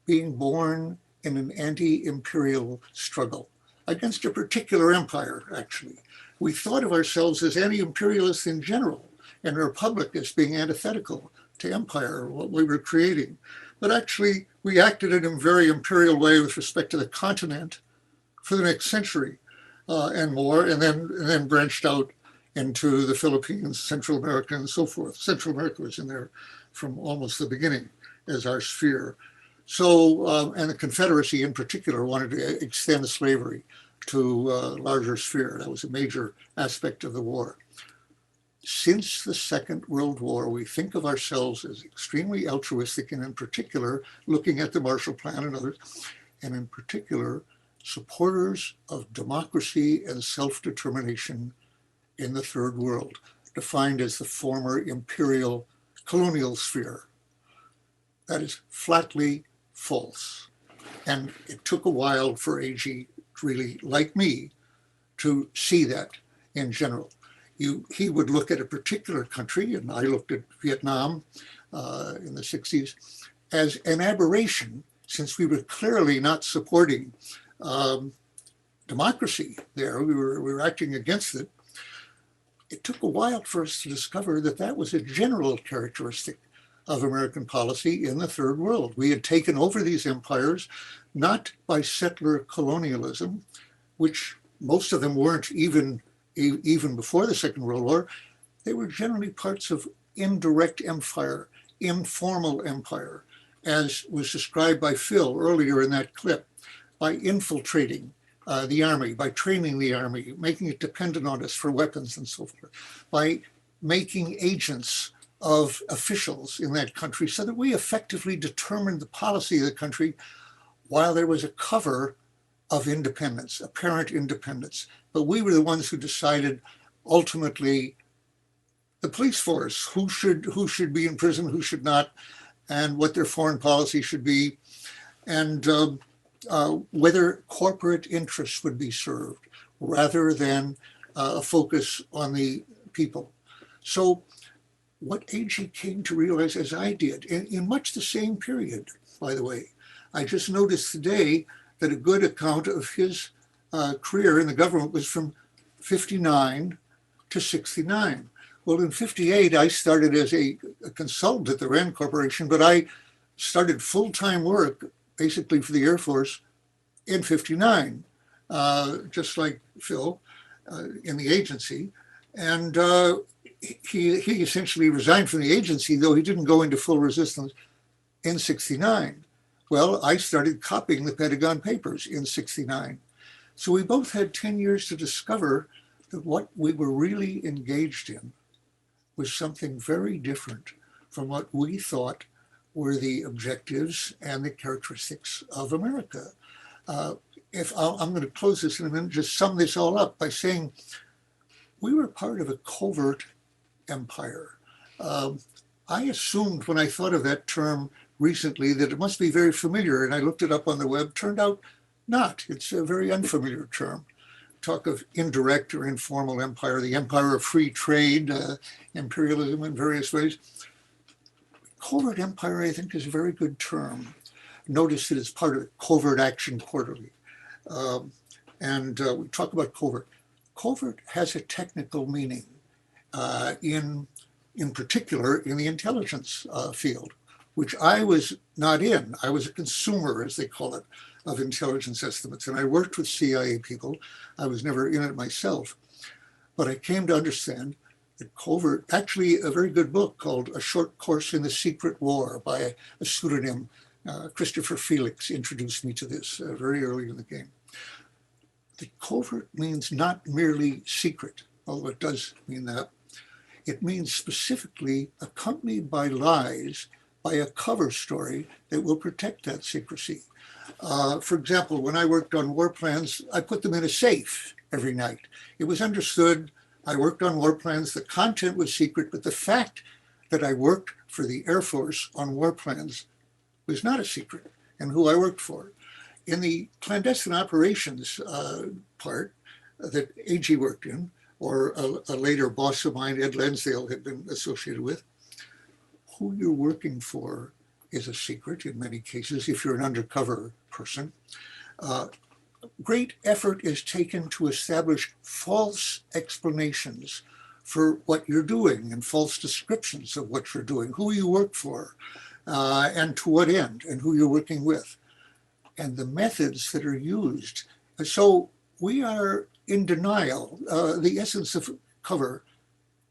being born in an anti-imperial struggle against a particular empire, actually. We thought of ourselves as anti-imperialists in general, and a republic as being antithetical to empire, what we were creating. But actually, we acted in a very imperial way with respect to the continent for the next century and more, and then branched out into the Philippines, Central America, and so forth. Central America was in there from almost the beginning as our sphere. So, and the Confederacy in particular wanted to extend slavery to a larger sphere. That was a major aspect of the war. since the Second World War, we think of ourselves as extremely altruistic, and in particular, looking at the Marshall Plan and others, and in particular, supporters of democracy and self-determination in the Third World, defined as the former imperial colonial sphere. That is flatly false. And it took a while for Agee, really, like me, to see that in general. He would look at a particular country, and I looked at Vietnam in the 60s, as an aberration, since we were clearly not supporting democracy there. We were acting against it. It took a while for us to discover that that was a general characteristic of American policy in the Third World. We had taken over these empires, not by settler colonialism, which most of them weren't even before the Second World War. They were generally parts of indirect empire, informal empire, as was described by Phil earlier in that clip, by infiltrating the army, by training the army, making it dependent on us for weapons and so forth, by making agents of officials in that country so that we effectively determined the policy of the country while there was a cover of independence, apparent independence. But we were the ones who decided ultimately the police force, who should be in prison, who should not, and what their foreign policy should be, and whether corporate interests would be served rather than a focus on the people. So what Agee came to realize, as I did, in much the same period, by the way, I just noticed today that a good account of his career in the government was from 59 to 69. Well, in 58, I started as a consultant at the Rand Corporation, but I started full-time work, basically for the Air Force, in 59, just like Phil, in the agency. And he essentially resigned from the agency, though he didn't go into full resistance, in 69. Well, I started copying the Pentagon Papers in 69. So we both had 10 years to discover that what we were really engaged in was something very different from what we thought were the objectives and the characteristics of America. I'm going to close this in a minute, just sum this all up by saying we were part of a covert empire. I assumed when I thought of that term recently that it must be very familiar, and I looked it up on the web. Turned out not. It's a very unfamiliar term. Talk of indirect or informal empire, the empire of free trade, imperialism in various ways. Covert empire, I think, is a very good term. Notice that it's part of Covert Action Quarterly. We talk about covert. Covert has a technical meaning, in particular in the intelligence field, which I was not in. I was a consumer, as they call it, of intelligence estimates. And I worked with CIA people. I was never in it myself. But I came to understand that covert, actually a very good book called A Short Course in the Secret War by a pseudonym, Christopher Felix, introduced me to this very early in the game. The covert means not merely secret, although it does mean that. It means specifically accompanied by lies, by a cover story that will protect that secrecy. For example, when I worked on war plans, I put them in a safe every night. It was understood I worked on war plans, the content was secret, but the fact that I worked for the Air Force on war plans was not a secret, and who I worked for. In the clandestine operations part that Agee worked in, or a later boss of mine, Ed Lansdale, had been associated with, who you're working for is a secret in many cases if you're an undercover person. Great effort is taken to establish false explanations for what you're doing and false descriptions of what you're doing, who you work for, and to what end, and who you're working with, and the methods that are used. So we are in denial. The essence of cover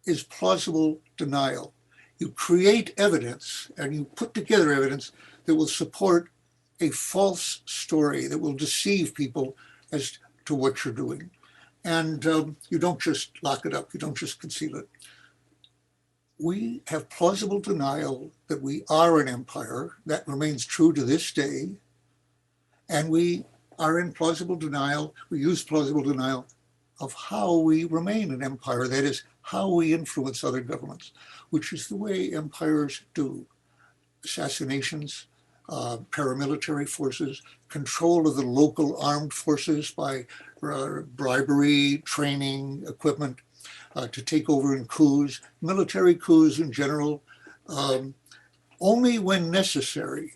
is plausible denial. You create evidence and you put together evidence that will support a false story, that will deceive people as to what you're doing. And you don't just lock it up, you don't just conceal it. we have plausible denial that we are an empire. That remains true to this day. And we are in plausible denial, we use plausible denial of how we remain an empire. That is, how we influence other governments, which is the way empires do. Assassinations, paramilitary forces, control of the local armed forces by bribery, training, equipment, to take over in coups, military coups in general, only when necessary,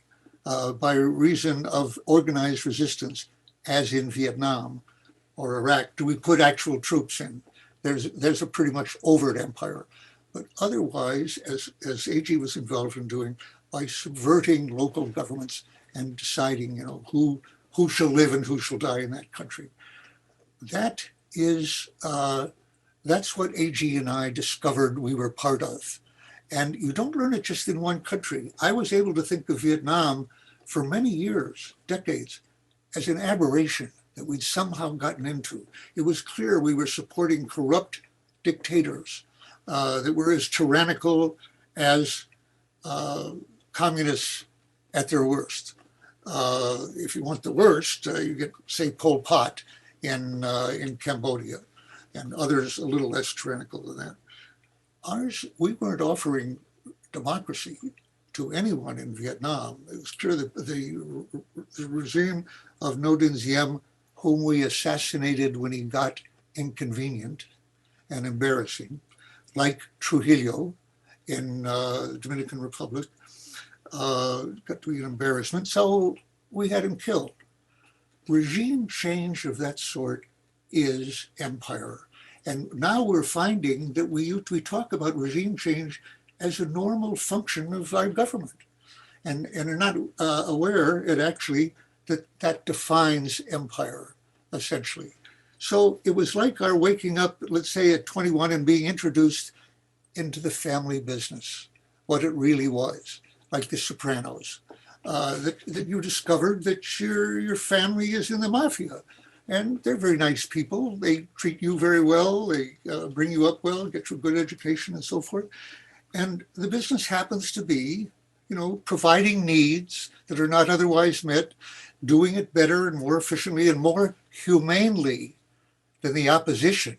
by reason of organized resistance, as in Vietnam or Iraq, do we put actual troops in. There's a pretty much overt empire. But otherwise, as Agee was involved in doing, by subverting local governments and deciding, who shall live and who shall die in that country. That is, that's what Agee and I discovered we were part of. And you don't learn it just in one country. I was able to think of Vietnam for many years, decades, as an aberration that we'd somehow gotten into. It was clear we were supporting corrupt dictators that were as tyrannical as communists at their worst. If you want the worst, you get, say, Pol Pot in Cambodia, and others a little less tyrannical than that. Ours, we weren't offering democracy to anyone in Vietnam. It was clear that the regime of Ngo Dinh Diem, whom we assassinated when he got inconvenient and embarrassing, like Trujillo in the Dominican Republic, got to be an embarrassment, so we had him killed. Regime change of that sort is empire. And now we're finding that we talk about regime change as a normal function of our government. And are not aware that defines empire, essentially. So it was like our waking up, let's say at 21, and being introduced into the family business, what it really was, like The Sopranos, that you discovered that your family is in the mafia. And they're very nice people. They treat you very well. They bring you up well, get you a good education and so forth. And the business happens to be, providing needs that are not otherwise met, doing it better and more efficiently and more humanely than the opposition.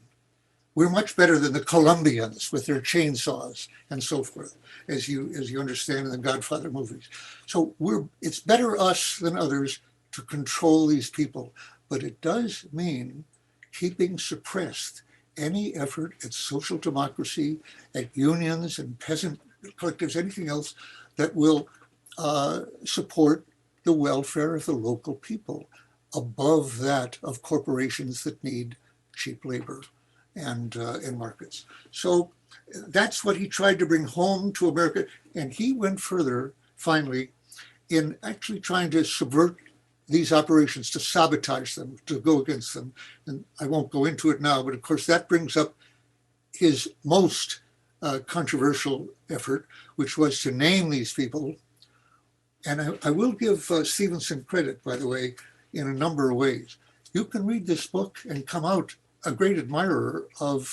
We're much better than the Colombians with their chainsaws and so forth, as you understand in the Godfather movies. So it's better us than others to control these people. But it does mean keeping suppressed any effort at social democracy, at unions and peasant collectives, anything else that will support the welfare of the local people above that of corporations that need cheap labor and markets. So that's what he tried to bring home to America. And he went further, finally, in actually trying to subvert these operations, to sabotage them, to go against them. And I won't go into it now, but of course that brings up his most controversial effort, which was to name these people. And I will give Stevenson credit, by the way, in a number of ways. You can read this book and come out a great admirer of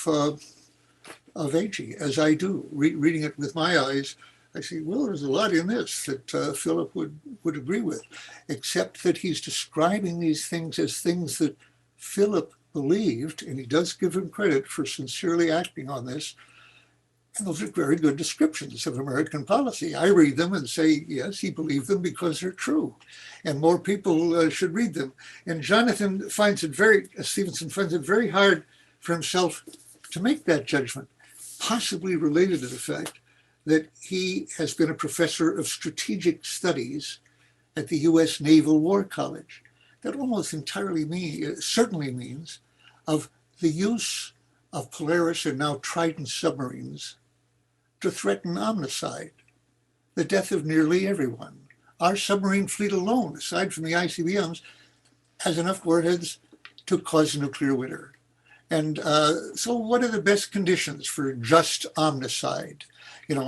Agee, as I do. Reading it with my eyes, I see, well, there's a lot in this that Philip would agree with, except that he's describing these things as things that Philip believed, and he does give him credit for sincerely acting on this. And those are very good descriptions of American policy. I read them and say, yes, he believed them because they're true. And more people should read them. And Stevenson finds it very hard for himself to make that judgment, possibly related to the fact that he has been a professor of strategic studies at the U.S. Naval War College. That almost entirely certainly means of the use of Polaris and now Trident submarines to threaten omnicide, the death of nearly everyone. Our submarine fleet alone, aside from the ICBMs, has enough warheads to cause a nuclear winter. And so what are the best conditions for just omnicide?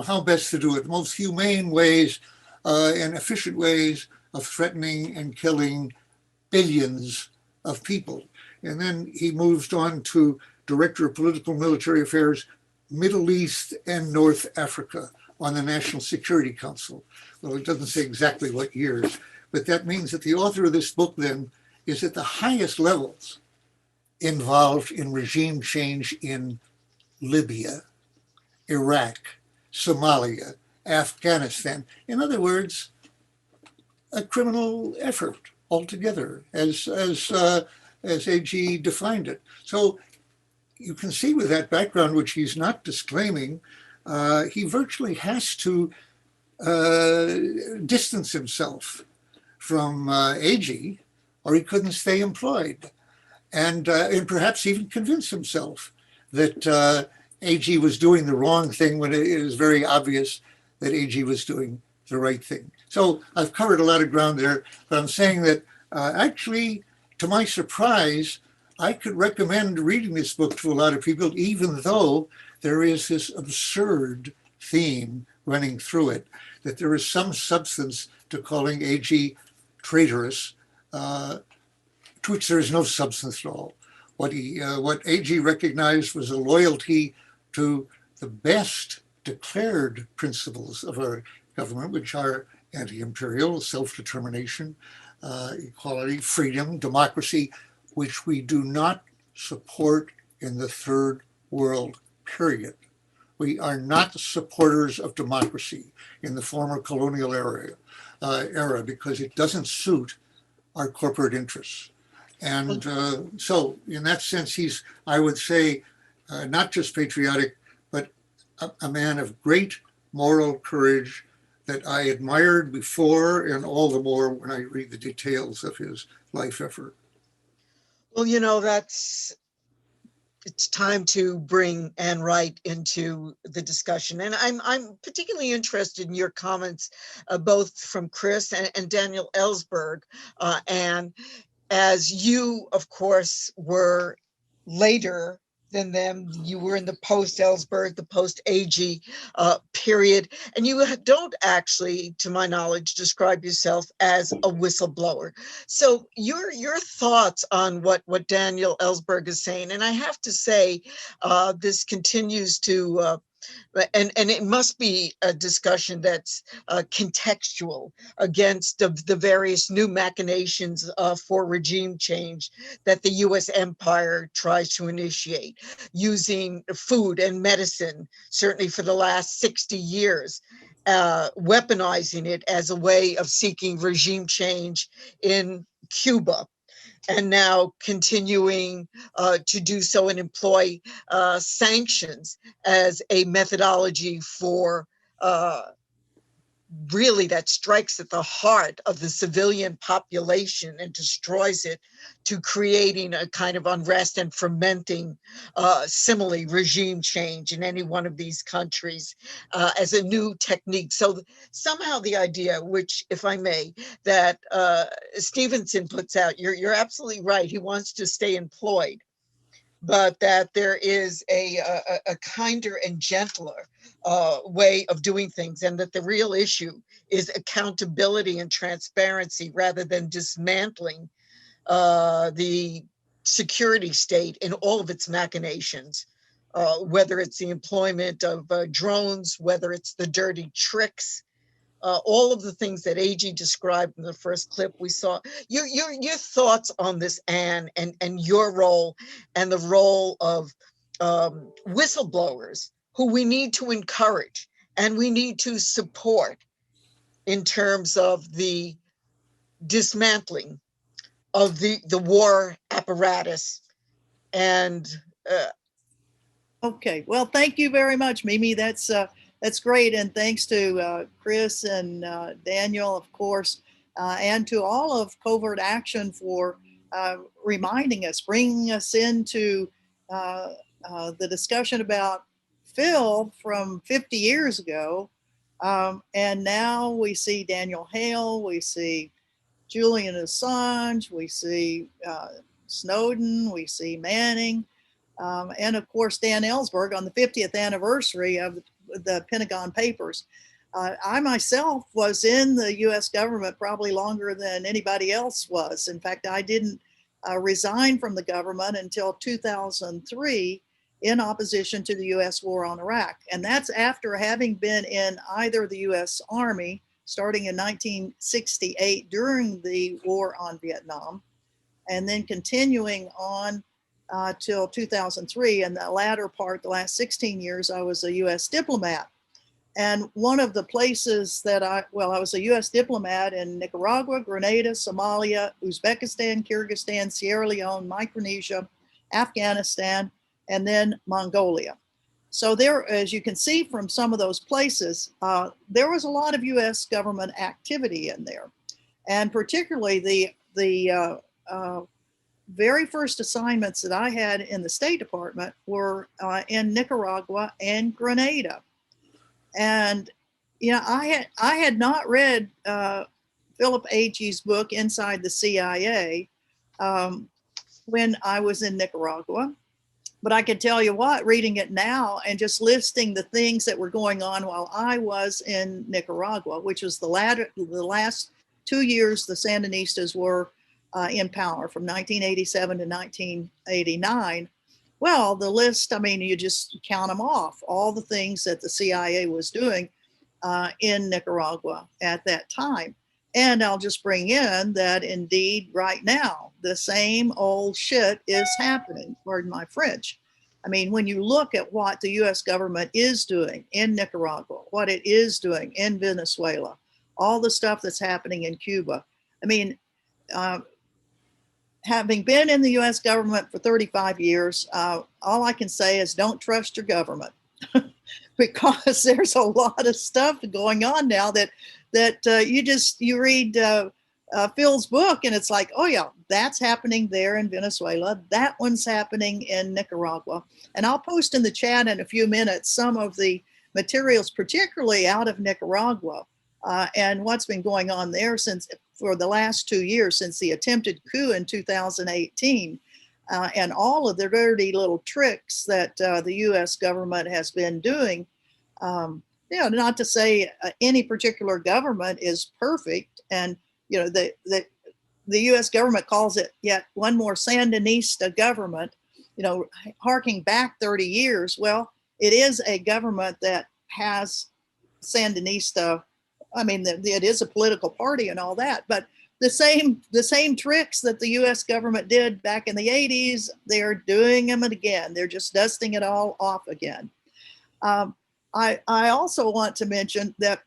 How best to do it? The most humane ways and efficient ways of threatening and killing billions of people. And then he moves on to Director of Political and Military Affairs Middle East and North Africa on the National Security Council. Well, it doesn't say exactly what years, but that means that the author of this book then is at the highest levels involved in regime change in Libya, Iraq, Somalia, Afghanistan. In other words, a criminal effort altogether, as Agee defined it. So you can see with that background, which he's not disclaiming, he virtually has to distance himself from Agee, or he couldn't stay employed, and perhaps even convince himself that Agee was doing the wrong thing when it is very obvious that Agee was doing the right thing. So I've covered a lot of ground there, but I'm saying that actually, to my surprise, I could recommend reading this book to a lot of people, even though there is this absurd theme running through it, that there is some substance to calling Agee traitorous, to which there is no substance at all. What Agee recognized was a loyalty to the best declared principles of our government, which are anti-imperial, self-determination, equality, freedom, democracy, which we do not support in the third world, period. We are not supporters of democracy in the former colonial era because it doesn't suit our corporate interests. And so in that sense, he's, I would say, not just patriotic, but a man of great moral courage that I admired before, and all the more when I read the details of his life effort. Well, it's time to bring Anne Wright into the discussion. And I'm particularly interested in your comments, both from Chris and Daniel Ellsberg. And as you, of course, were later than them, you were in the post-Ellsberg, the post-Agee period, and you don't actually, to my knowledge, describe yourself as a whistleblower. So your thoughts on what Daniel Ellsberg is saying, and I have to say, this continues to and it must be a discussion that's contextual against the various new machinations for regime change that the U.S. empire tries to initiate, using food and medicine, certainly for the last 60 years, weaponizing it as a way of seeking regime change in Cuba, and now continuing to do so and employ sanctions as a methodology for really that strikes at the heart of the civilian population and destroys it, to creating a kind of unrest and fermenting simile regime change in any one of these countries as a new technique. So somehow the idea, which, if I may, that Stevenson puts out, you're absolutely right, he wants to stay employed, but that there is a kinder and gentler way of doing things, and that the real issue is accountability and transparency rather than dismantling the security state in all of its machinations, whether it's the employment of drones, whether it's the dirty tricks, all of the things that Agee described in the first clip we saw. Your thoughts on this, Anne, and your role and the role of whistleblowers who we need to encourage and we need to support in terms of the dismantling of the war apparatus. And Okay, well, thank you very much, Mimi. That's great, and thanks to Chris and Daniel, of course, and to all of Covert Action for reminding us, bringing us into the discussion about Phil from 50 years ago, and now we see Daniel Hale, we see Julian Assange, we see Snowden, we see Manning. And of course, Dan Ellsberg on the 50th anniversary of the Pentagon Papers. I myself was in the US government probably longer than anybody else was. In fact, I didn't resign from the government until 2003. in opposition to the U.S. war on Iraq. And that's after having been in either the U.S. Army starting in 1968 during the war on Vietnam, and then continuing on till 2003. And the latter part, the last 16 years, I was a U.S. diplomat. And one of the places that I was a U.S. diplomat in Nicaragua, Grenada, Somalia, Uzbekistan, Kyrgyzstan, Sierra Leone, Micronesia, Afghanistan, and then Mongolia. So there, as you can see from some of those places, there was a lot of U.S. government activity in there. And particularly the very first assignments that I had in the State Department were in Nicaragua and Grenada. And, you know, I had not read Philip Agee's book, Inside the CIA, when I was in Nicaragua. But I can tell you what, reading it now and just listing the things that were going on while I was in Nicaragua, which was the last 2 years the Sandinistas were in power, from 1987 to 1989. Well, the list, I mean, you just count them off, all the things that the CIA was doing in Nicaragua at that time. And I'll just bring in that indeed right now, the same old shit is happening, pardon my French. I mean, when you look at what the US government is doing in Nicaragua, what it is doing in Venezuela, all the stuff that's happening in Cuba. I mean, having been in the US government for 35 years, all I can say is don't trust your government because there's a lot of stuff going on now that you read Phil's book and it's like, oh yeah, that's happening there in Venezuela. That one's happening in Nicaragua. And I'll post in the chat in a few minutes some of the materials, particularly out of Nicaragua and what's been going on there for the last 2 years since the attempted coup in 2018. And all of the dirty little tricks that the US government has been doing. Not to say any particular government is perfect. And, you know, the US government calls it yet one more Sandinista government, you know, harking back 30 years. Well, it is a government that has Sandinista. I mean, it is a political party and all that, but the same tricks that the US government did back in the 80s, they're doing them again. They're just dusting it all off again. I also want to mention that,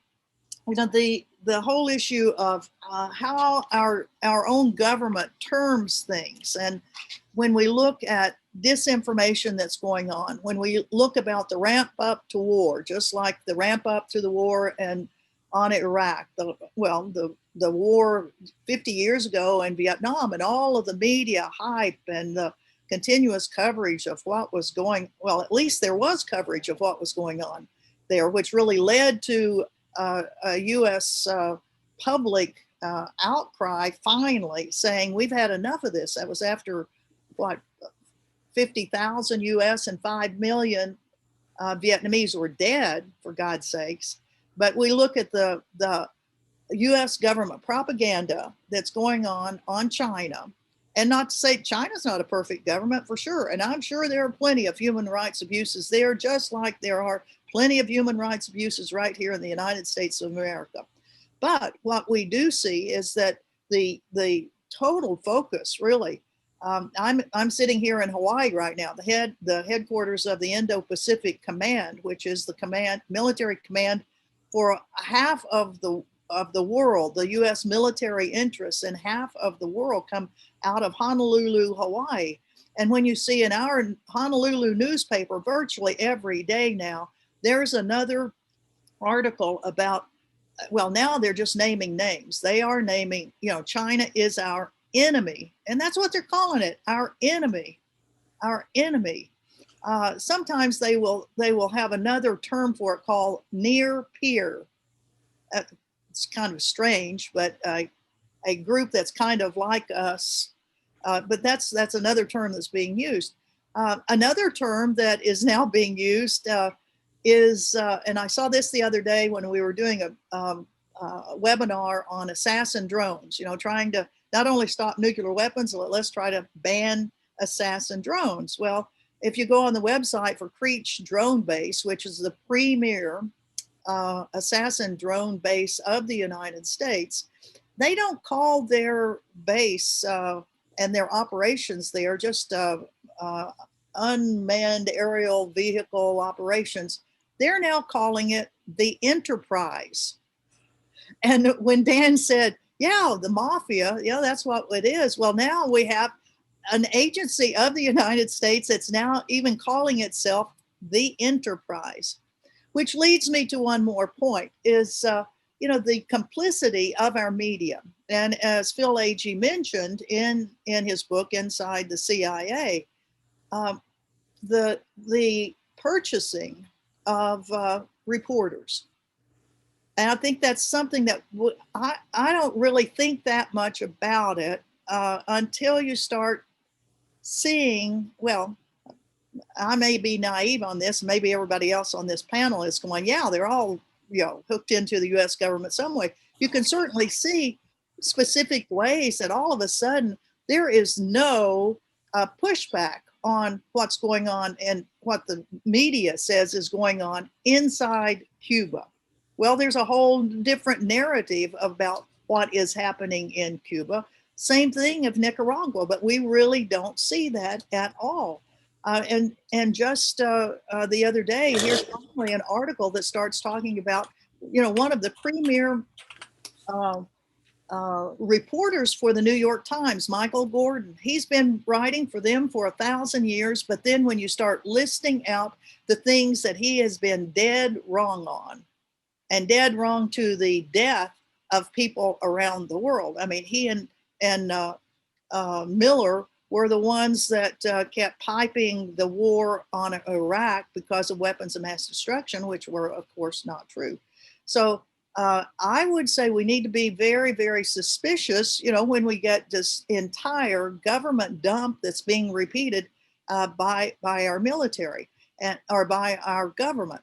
you know, the whole issue of how our own government terms things. And when we look at disinformation that's going on, when we look about the ramp up to war, just like the ramp up to the war and on Iraq, the war 50 years ago in Vietnam, and all of the media hype and the continuous coverage of what was at least there was coverage of what was going on there, which really led to a U.S. Public outcry finally saying, we've had enough of this. That was after 50,000 U.S. and 5 million Vietnamese were dead, for God's sakes. But we look at the U.S. government propaganda that's going on China. And not to say China's not a perfect government, for sure. And I'm sure there are plenty of human rights abuses there, just like there are plenty of human rights abuses right here in the United States of America. But what we do see is that the total focus, really, I'm sitting here in Hawaii right now, the headquarters of the Indo-Pacific Command, which is the military command for half of the world. The U.S. military interests in half of the world come out of Honolulu, Hawaii. And when you see in our Honolulu newspaper virtually every day now, there's another article about, well, now they're just naming names. They are naming, you know, China is our enemy. And that's what they're calling it, our enemy, our enemy. Sometimes they will have another term for it called near peer. It's kind of strange, but a group that's kind of like us. But that's another term that's being used. Another term that is now being used is, and I saw this the other day when we were doing a webinar on assassin drones, you know, trying to not only stop nuclear weapons, but let's try to ban assassin drones. Well, if you go on the website for Creech Drone Base, which is the premier assassin drone base of the United States, they don't call their base and their operations there just unmanned aerial vehicle operations. They're now calling it the Enterprise. And when Dan said, yeah, the mafia, yeah, that's what it is. Well, now we have an agency of the United States that's now even calling itself the Enterprise, which leads me to one more point is, the complicity of our media. And as Phil Agee mentioned in his book, Inside the CIA, the purchasing of reporters. And I think that's something that I don't really think that much about it until you start seeing, well, I may be naive on this, maybe everybody else on this panel is going, yeah, they're all, hooked into the US government some way. You can certainly see specific ways that all of a sudden there is no pushback on what's going on and what the media says is going on inside Cuba. Well, there's a whole different narrative about what is happening in Cuba. Same thing of Nicaragua, but we really don't see that at all. And just the other day, here's finally an article that starts talking about, one of the premier reporters for the New York Times, Michael Gordon. He's been writing for them for 1,000 years, but then when you start listing out the things that he has been dead wrong on, and dead wrong to the death of people around the world. I mean, he and Miller were the ones that kept piping the war on Iraq because of weapons of mass destruction, which were, of course, not true. So I would say we need to be very, very suspicious, when we get this entire government dump that's being repeated by our military or by our government.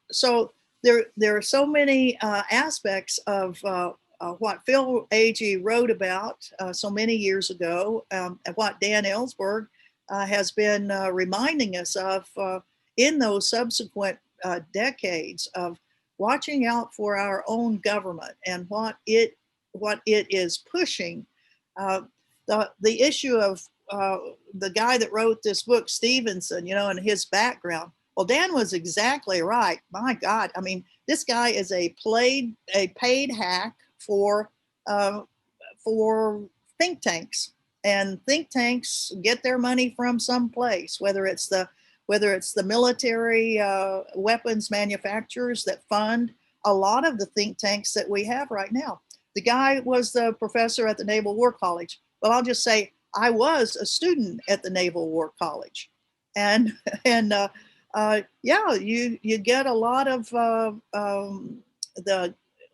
So there are so many aspects of what Phil Agee wrote about so many years ago, and what Dan Ellsberg has been reminding us of in those subsequent decades of watching out for our own government and what it is pushing. The issue of the guy that wrote this book, Stevenson, and his background. Well, Dan was exactly right. My God, I mean, this guy is a paid hack for think tanks, and think tanks get their money from someplace, whether it's the military weapons manufacturers that fund a lot of the think tanks that we have right now. The guy was the professor at the Naval War College. Well, I'll just say I was a student at the Naval War College, and you get a lot of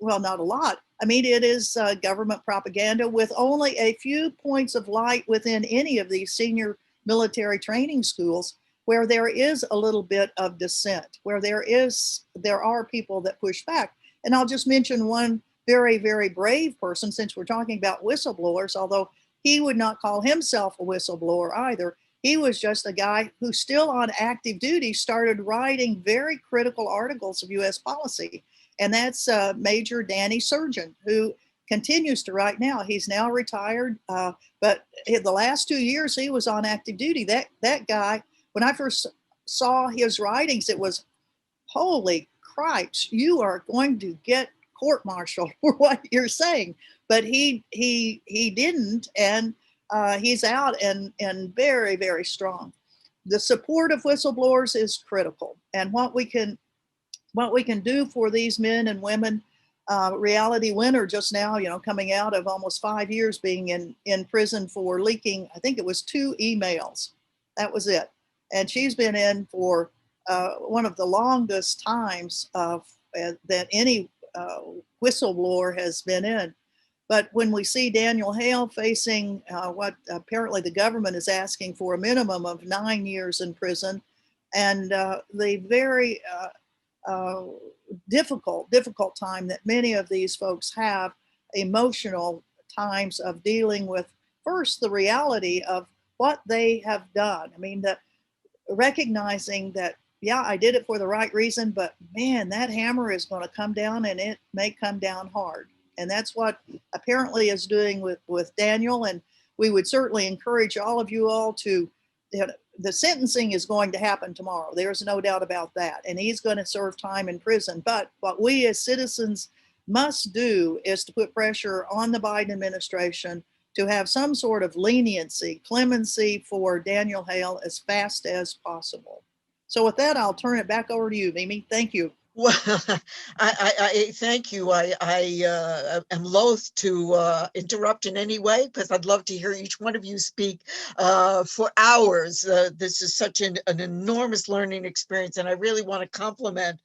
not a lot. I mean, it is government propaganda with only a few points of light within any of these senior military training schools where there is a little bit of dissent, where there are people that push back. And I'll just mention one very, very brave person, since we're talking about whistleblowers, although he would not call himself a whistleblower either. He was just a guy who, still on active duty, started writing very critical articles of US policy. And that's Major Danny Surgeon, who continues to write now. He's now retired, but in the last 2 years, he was on active duty. That guy, when I first saw his writings, it was, holy cripes, you are going to get court-martialed for what you're saying. But he didn't, and he's out and very, very strong. The support of whistleblowers is critical, and what we can do for these men and women. Reality Winner just now, coming out of almost 5 years being in prison for leaking, I think it was 2 emails. That was it. And she's been in for one of the longest times that any whistleblower has been in. But when we see Daniel Hale facing what apparently the government is asking for, a minimum of 9 years in prison, and the very difficult time that many of these folks have, emotional times of dealing with, first, the reality of what they have done. I mean, recognizing that, yeah, I did it for the right reason, but man, that hammer is going to come down, and it may come down hard. And that's what apparently is doing with Daniel. And we would certainly encourage all of you all to, the sentencing is going to happen tomorrow. There's no doubt about that. And he's going to serve time in prison. But what we as citizens must do is to put pressure on the Biden administration to have some sort of leniency, clemency for Daniel Hale as fast as possible. So with that, I'll turn it back over to you, Mimi. Thank you. Well, I thank you. I am loath to interrupt in any way, because I'd love to hear each one of you speak for hours. This is such an enormous learning experience, and I really want to compliment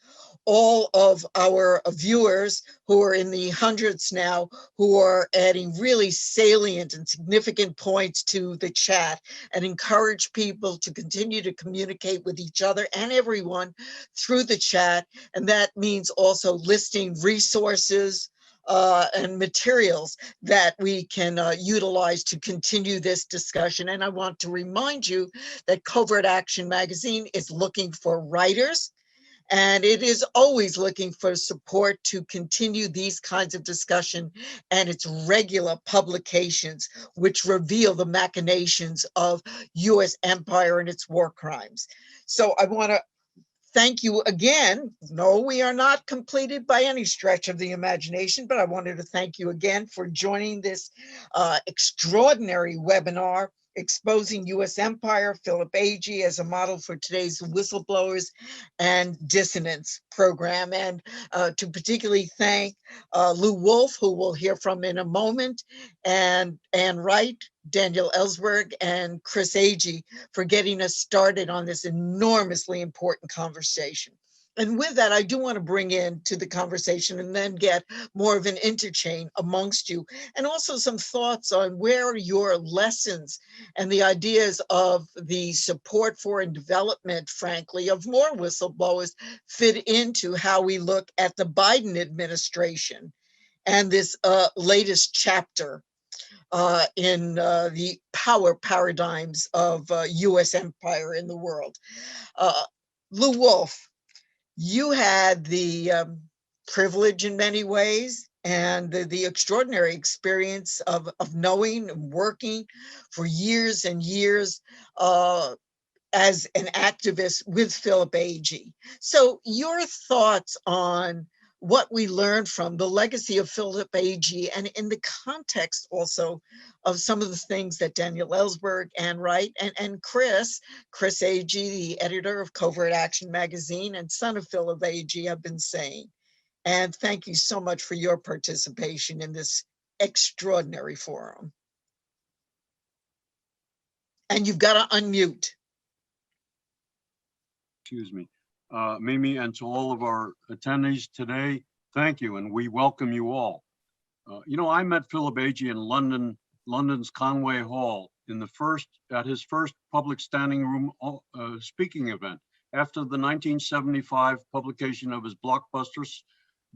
all of our viewers who are in the hundreds now, who are adding really salient and significant points to the chat, and encourage people to continue to communicate with each other and everyone through the chat. And that means also listing resources and materials that we can utilize to continue this discussion. And I want to remind you that Covert Action Magazine is looking for writers, and it is always looking for support to continue these kinds of discussion and its regular publications, which reveal the machinations of U.S. empire and its war crimes. So I want to thank you again. No, we are not completed by any stretch of the imagination, but I wanted to thank you again for joining this extraordinary webinar, Exposing U.S. Empire, Philip Agee as a model for today's Whistleblowers and Dissidents program. And to particularly thank Lou Wolf, who we'll hear from in a moment, and Ann Wright, Daniel Ellsberg, and Chris Agee for getting us started on this enormously important conversation. And with that, I do want to bring into the conversation and then get more of an interchain amongst you, and also some thoughts on where your lessons and the ideas of the support for and development, frankly, of more whistleblowers fit into how we look at the Biden administration and this latest chapter in the power paradigms of U.S. empire in the world. Lou Wolf, you had the privilege in many ways and the extraordinary experience of knowing and working for years and years as an activist with Philip Agee. So your thoughts on what we learned from the legacy of Philip Agee, and in the context also of some of the things that Daniel Ellsberg, Ann Wright, and Chris Agee, the editor of Covert Action Magazine and son of Philip Agee, have been saying. And thank you so much for your participation in this extraordinary forum. And you've got to unmute. Excuse me. Mimi, and to all of our attendees today, thank you, and we welcome you all. I met Philip Agee in London's Conway Hall at his first public standing room speaking event after the 1975 publication of his blockbuster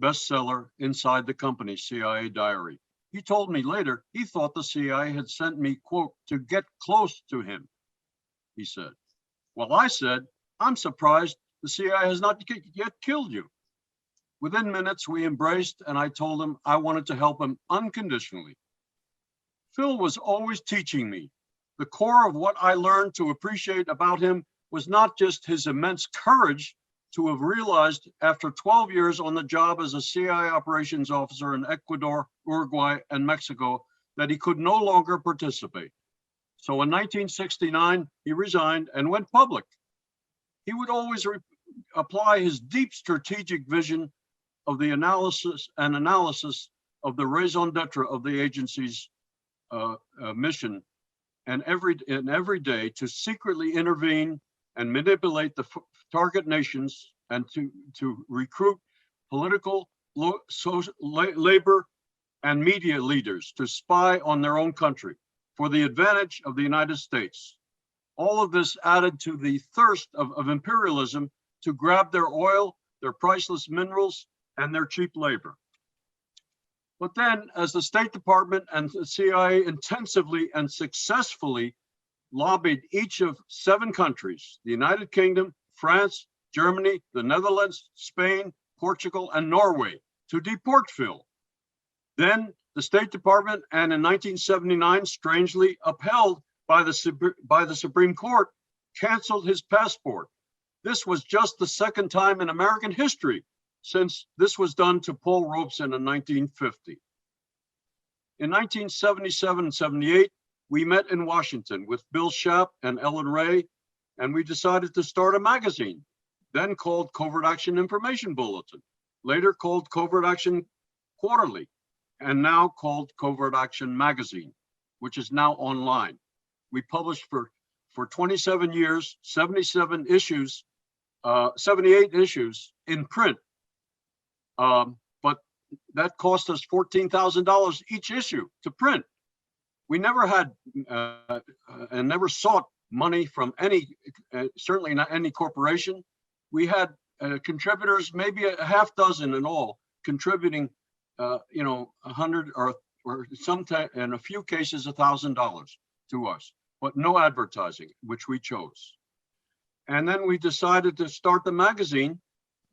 bestseller, Inside the Company, CIA Diary. He told me later he thought the CIA had sent me, quote, to get close to him, he said. Well, I said, I'm surprised the CIA has not yet killed you. Within minutes, we embraced, and I told him I wanted to help him unconditionally. Phil was always teaching me. The core of what I learned to appreciate about him was not just his immense courage to have realized after 12 years on the job as a CIA operations officer in Ecuador, Uruguay, and Mexico, that he could no longer participate. So in 1969, he resigned and went public. He would always apply his deep strategic vision of the analysis of the raison d'etre of the agency's mission, and every day to secretly intervene and manipulate the target nations and to recruit political, labor, and media leaders to spy on their own country for the advantage of the United States. All of this added to the thirst of imperialism to grab their oil, their priceless minerals, and their cheap labor. But then, as the State Department and the CIA intensively and successfully lobbied each of 7 countries, the United Kingdom, France, Germany, the Netherlands, Spain, Portugal, and Norway, to deport Phil. Then the State Department, and in 1979, strangely upheld by the Supreme Court, canceled his passport. This was just the 2nd time in American history since this was done to Paul Robeson in 1950. In 1977 and 78, we met in Washington with Bill Schaap and Ellen Ray, and we decided to start a magazine, then called Covert Action Information Bulletin, later called Covert Action Quarterly, and now called Covert Action Magazine, which is now online. We published for 27 years, 78 issues in print. But that cost us $14,000 each issue to print. We never had and never sought money from any, certainly not any corporation. We had contributors, maybe a half dozen in all, contributing, 100 or sometimes in a few cases $1,000 to us, but no advertising, which we chose. And then we decided to start the magazine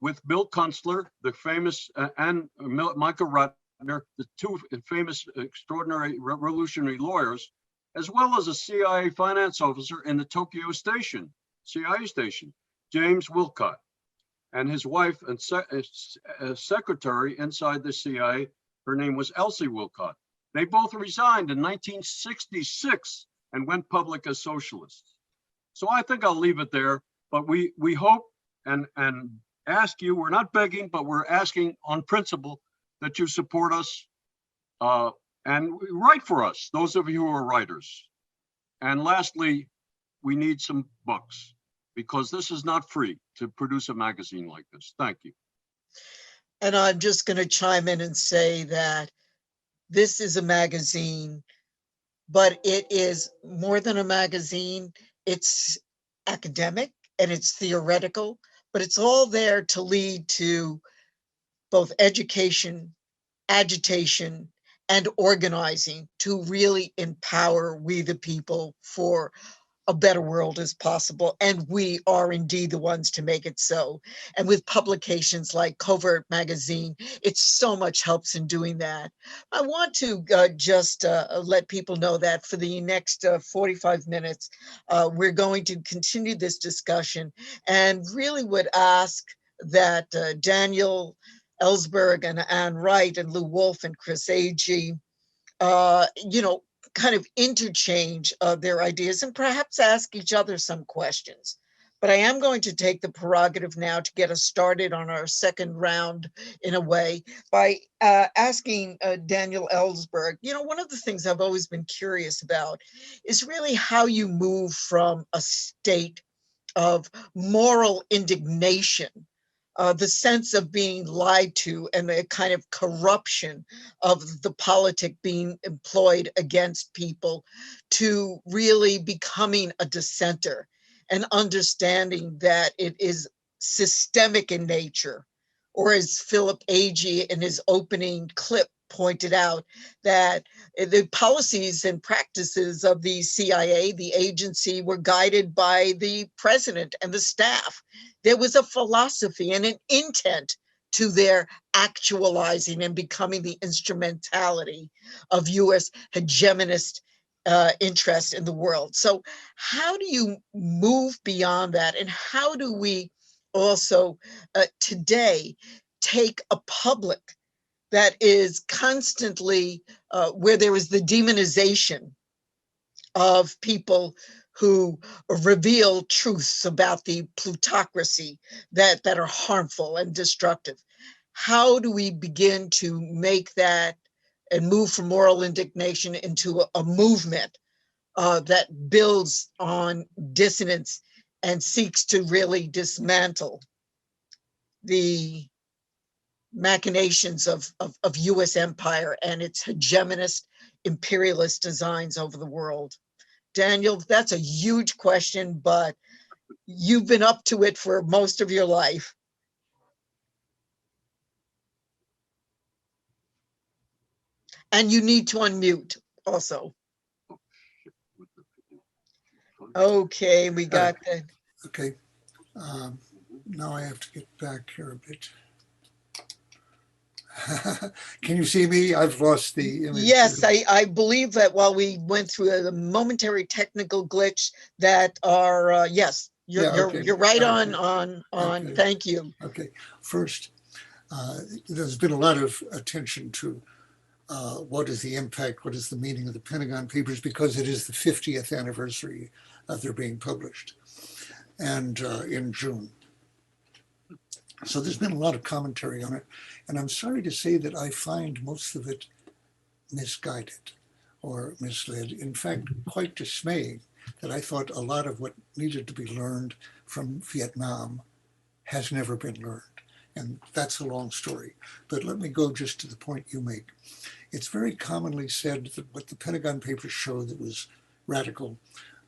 with Bill Kunstler, the famous, and Micah Ratner, the 2 famous extraordinary revolutionary lawyers, as well as a CIA finance officer in the Tokyo station, CIA station, James Wilcott, and his wife and secretary inside the CIA. Her name was Elsie Wilcott. They both resigned in 1966 and went public as socialists. So I think I'll leave it there, but we hope and ask you, we're not begging, but we're asking on principle that you support us and write for us, those of you who are writers. And lastly, we need some bucks, because this is not free to produce a magazine like this. Thank you. And I'm just going to chime in and say that this is a magazine, but it is more than a magazine. It's academic and it's theoretical, but it's all there to lead to both education, agitation, and organizing to really empower we the people for a better world as possible. And we are indeed the ones to make it so. And with publications like Covert Magazine, it so much helps in doing that. I want to just let people know that for the next 45 minutes, we're going to continue this discussion, and really would ask that Daniel Ellsberg and Ann Wright and Lou Wolfe and Chris Agee, kind of interchange their ideas and perhaps ask each other some questions. But I am going to take the prerogative now to get us started on our second round in a way by asking Daniel Ellsberg. One of the things I've always been curious about is really how you move from a state of moral indignation, the sense of being lied to, and the kind of corruption of the politic being employed against people, to really becoming a dissenter and understanding that it is systemic in nature. Or as Philip Agee in his opening clip pointed out, that the policies and practices of the CIA, the agency, were guided by the president and the staff. There was a philosophy and an intent to their actualizing and becoming the instrumentality of US hegemonist interest in the world. So how do you move beyond that? And how do we also today take a public that is constantly where there is the demonization of people who reveal truths about the plutocracy that are harmful and destructive? How do we begin to make that and move from moral indignation into a movement that builds on dissonance and seeks to really dismantle the machinations of US empire and its hegemonist imperialist designs over the world? Daniel, that's a huge question, but you've been up to it for most of your life. And you need to unmute also. Okay, we got the, Okay. Now I have to get back here a bit. Can you see me? I've lost the image. yes, I believe that while we went through a momentary technical glitch that are, yes, Yeah, okay. you're right Okay. on, Okay. thank you. Okay. First, there's been a lot of attention to what is the impact, what is the meaning of the Pentagon Papers, because it is the 50th anniversary of their being published, and in June. So there's been a lot of commentary on it, and I'm sorry to say that I find most of it misguided or misled. In fact, quite dismaying that I thought a lot of what needed to be learned from Vietnam has never been learned. And that's a long story. But let me go just to the point you make. It's very commonly said that what the Pentagon Papers showed that was radical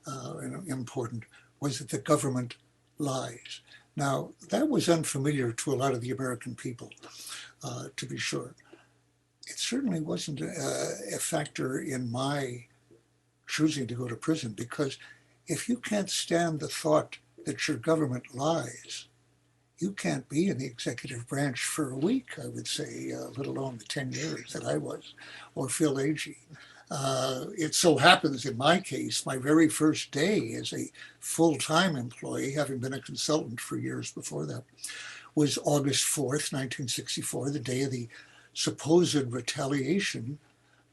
and important was that the government lies. Now, that was unfamiliar to a lot of the American people, to be sure. It certainly wasn't a factor in my choosing to go to prison, because if you can't stand the thought that your government lies, you can't be in the executive branch for a week, I would say, let alone the 10 years that I was, or Phil Agee. It so happens in my case, my very first day as a full-time employee, having been a consultant for years before that, was August 4th, 1964, the day of the supposed retaliation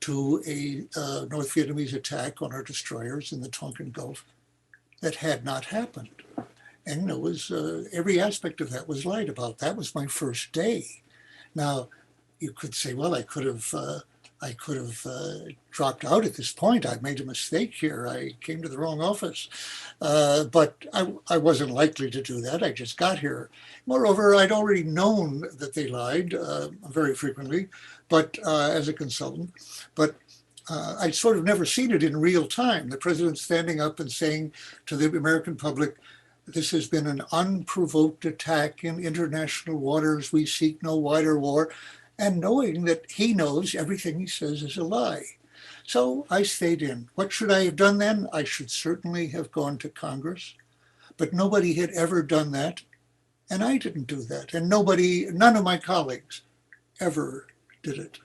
to a North Vietnamese attack on our destroyers in the Tonkin Gulf that had not happened. And it was every aspect of that was lied about. That was my first day. Now, you could say, well, I could have dropped out at this point. I made a mistake here. I came to the wrong office. But I wasn't likely to do that. I just got here. Moreover, I'd already known that they lied very frequently, but as a consultant. But I'd sort of never seen it in real time. The president standing up and saying to the American public, this has been an unprovoked attack in international waters. We seek no wider war. And knowing that he knows everything he says is a lie. So I stayed in. What should I have done then? I should certainly have gone to Congress, but nobody had ever done that. And I didn't do that. And none of my colleagues ever did it.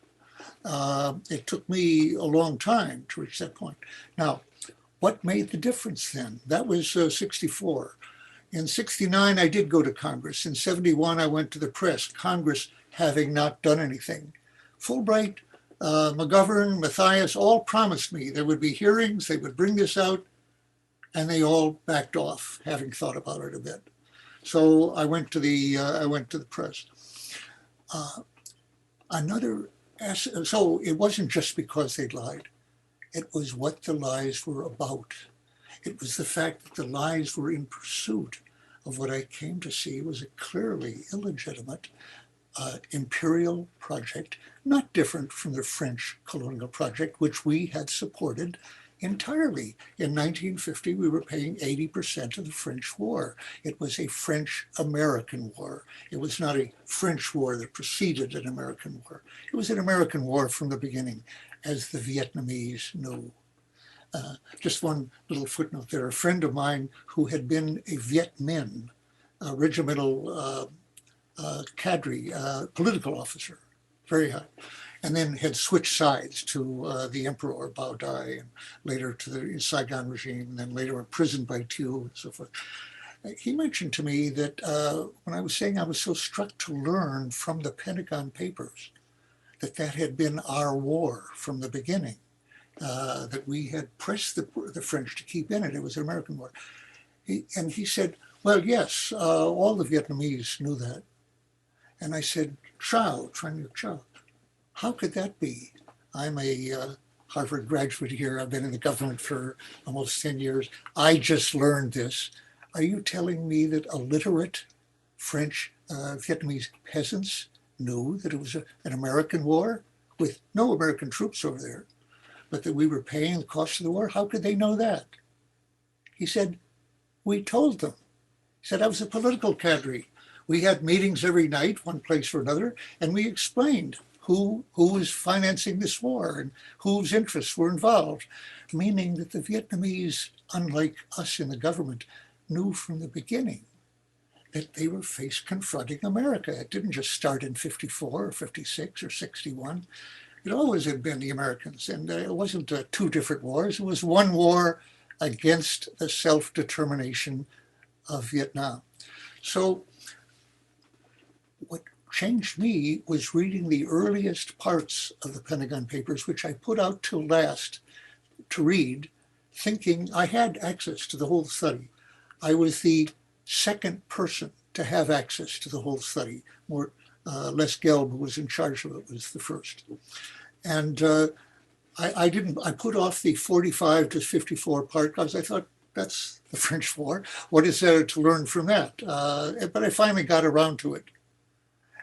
It took me a long time to reach that point. Now, what made the difference then? That was 64. In 69, I did go to Congress. In 71, I went to the press, Congress having not done anything. Fulbright, McGovern, Mathias all promised me there would be hearings, they would bring this out, and they all backed off, having thought about it a bit. So I went to the press. So it wasn't just because they lied. It was what the lies were about. It was the fact that the lies were in pursuit of what I came to see was a clearly illegitimate imperial project, not different from the French colonial project, which we had supported entirely. In 1950, we were paying 80% of the French war. It was a French-American war. It was not a French war that preceded an American war. It was an American war from the beginning, as the Vietnamese knew. Just one little footnote there. A friend of mine who had been a Viet Minh, a regimental cadre, political officer, very high, and then had switched sides to the Emperor Bao Dai, and later to the Saigon regime, and then later imprisoned by Thieu and so forth. He mentioned to me that when I was saying I was so struck to learn from the Pentagon Papers that had been our war from the beginning, that we had pressed the French to keep in it. It was an American war. And he said, well, yes, all the Vietnamese knew that. And I said, Chow, how could that be? I'm a Harvard graduate here. I've been in the government for almost 10 years. I just learned this. Are you telling me that illiterate French Vietnamese peasants knew that it was an American war with no American troops over there, but that we were paying the cost of the war? How could they know that? He said, we told them. He said, I was a political cadre. We had meetings every night, one place or another, and we explained who was financing this war and whose interests were involved, meaning that the Vietnamese unlike us in the government, knew from the beginning that they were confronting America. It didn't just start in 54 or 56 or 61. It always had been the Americans. And it wasn't two different wars. It was one war against the self-determination of Vietnam. So what changed me was reading the earliest parts of the Pentagon Papers, which I put out till last to read, thinking I had access to the whole study. I was the second person to have access to the whole study. Les Gelb, who was in charge of it, was the first. And I put off the 45 to 54 part because I thought, that's the French War. What is there to learn from that? But I finally got around to it.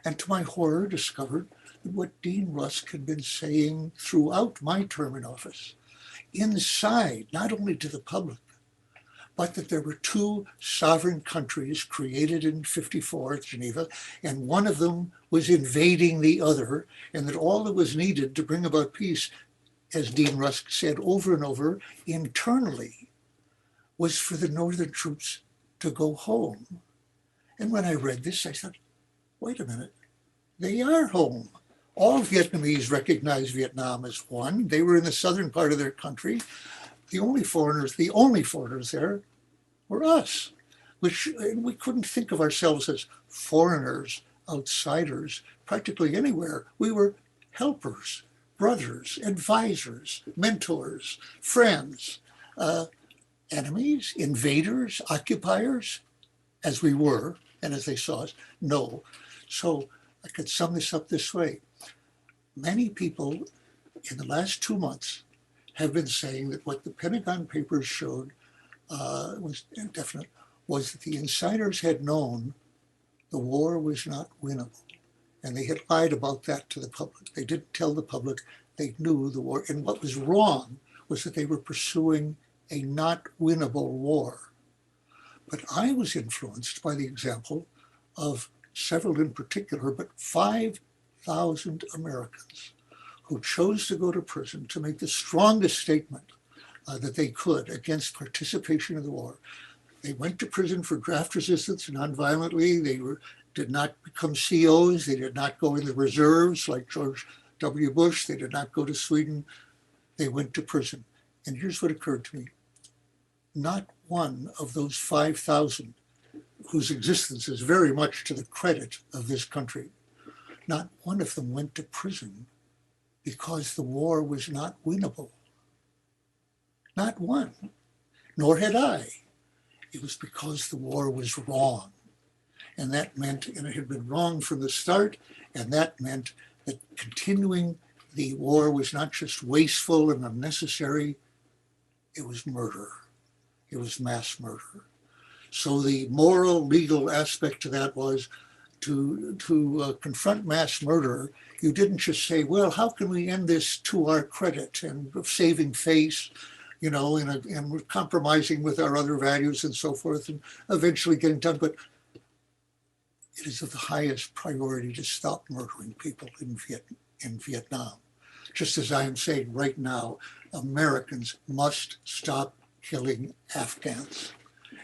And to my horror, discovered that what Dean Rusk had been saying throughout my term in office, inside, not only to the public, but that there were two sovereign countries created in 54 at Geneva, and one of them was invading the other, and that all that was needed to bring about peace, as Dean Rusk said over and over, internally, was for the northern troops to go home. And when I read this, I thought, wait a minute, they are home. All Vietnamese recognize Vietnam as one. They were in the southern part of their country. The only foreigners there were us, which we couldn't think of ourselves as foreigners, outsiders, practically anywhere. We were helpers, brothers, advisors, mentors, friends, enemies, invaders, occupiers, as we were, and as they saw us, no. So I could sum this up this way. Many people in the last 2 months have been saying that what the Pentagon Papers showed was definite, was that the insiders had known the war was not winnable. And they had lied about that to the public. They didn't tell the public they knew the war. And what was wrong was that they were pursuing a not winnable war. But I was influenced by the example of several in particular, but 5,000 Americans who chose to go to prison to make the strongest statement that they could against participation in the war. They went to prison for draft resistance nonviolently. They did not become COs. They did not go in the reserves like George W. Bush. They did not go to Sweden. They went to prison. And here's what occurred to me. Not one of those 5,000, whose existence is very much to the credit of this country, not one of them went to prison because the war was not winnable. Not one, nor had I. It was because the war was wrong. And that meant, and it had been wrong from the start, and that meant that continuing the war was not just wasteful and unnecessary, it was murder. It was mass murder. So the moral, legal aspect to that was to confront mass murder. You didn't just say, well, how can we end this to our credit and saving face, and we're compromising with our other values and so forth, and eventually getting done. But it is of the highest priority to stop murdering people in Vietnam. Just as I am saying right now, Americans must stop killing Afghans.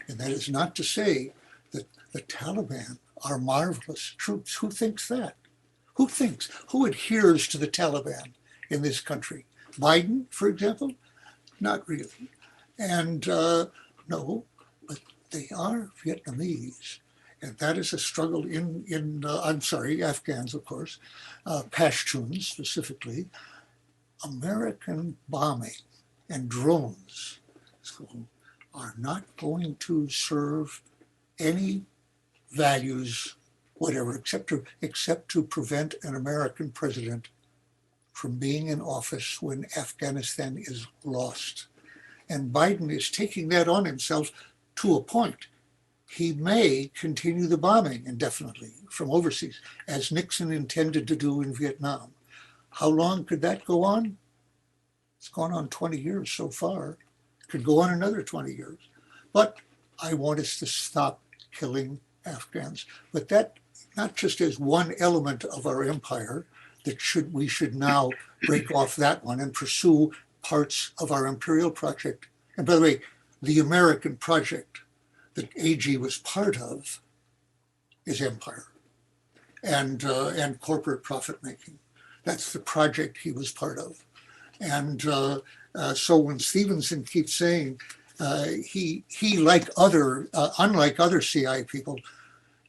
And that is not to say that the Taliban are marvelous troops. Who thinks that? Who adheres to the Taliban in this country? Biden, for example? Not really. And no, but they are Vietnamese. And that is a struggle Afghans, of course, Pashtuns specifically. American bombing and drones are not going to serve any values, whatever, except to prevent an American president from being in office when Afghanistan is lost. And Biden is taking that on himself to a point. He may continue the bombing indefinitely from overseas, as Nixon intended to do in Vietnam. How long could that go on? It's gone on 20 years so far. It could go on another 20 years. But I want us to stop killing Afghans. But that, not just as one element of our empire, we should now break off that one and pursue parts of our imperial project. And by the way, the American project that Agee was part of is empire and corporate profit making. That's the project he was part of. And so when Stevenson keeps saying he like unlike other CI people,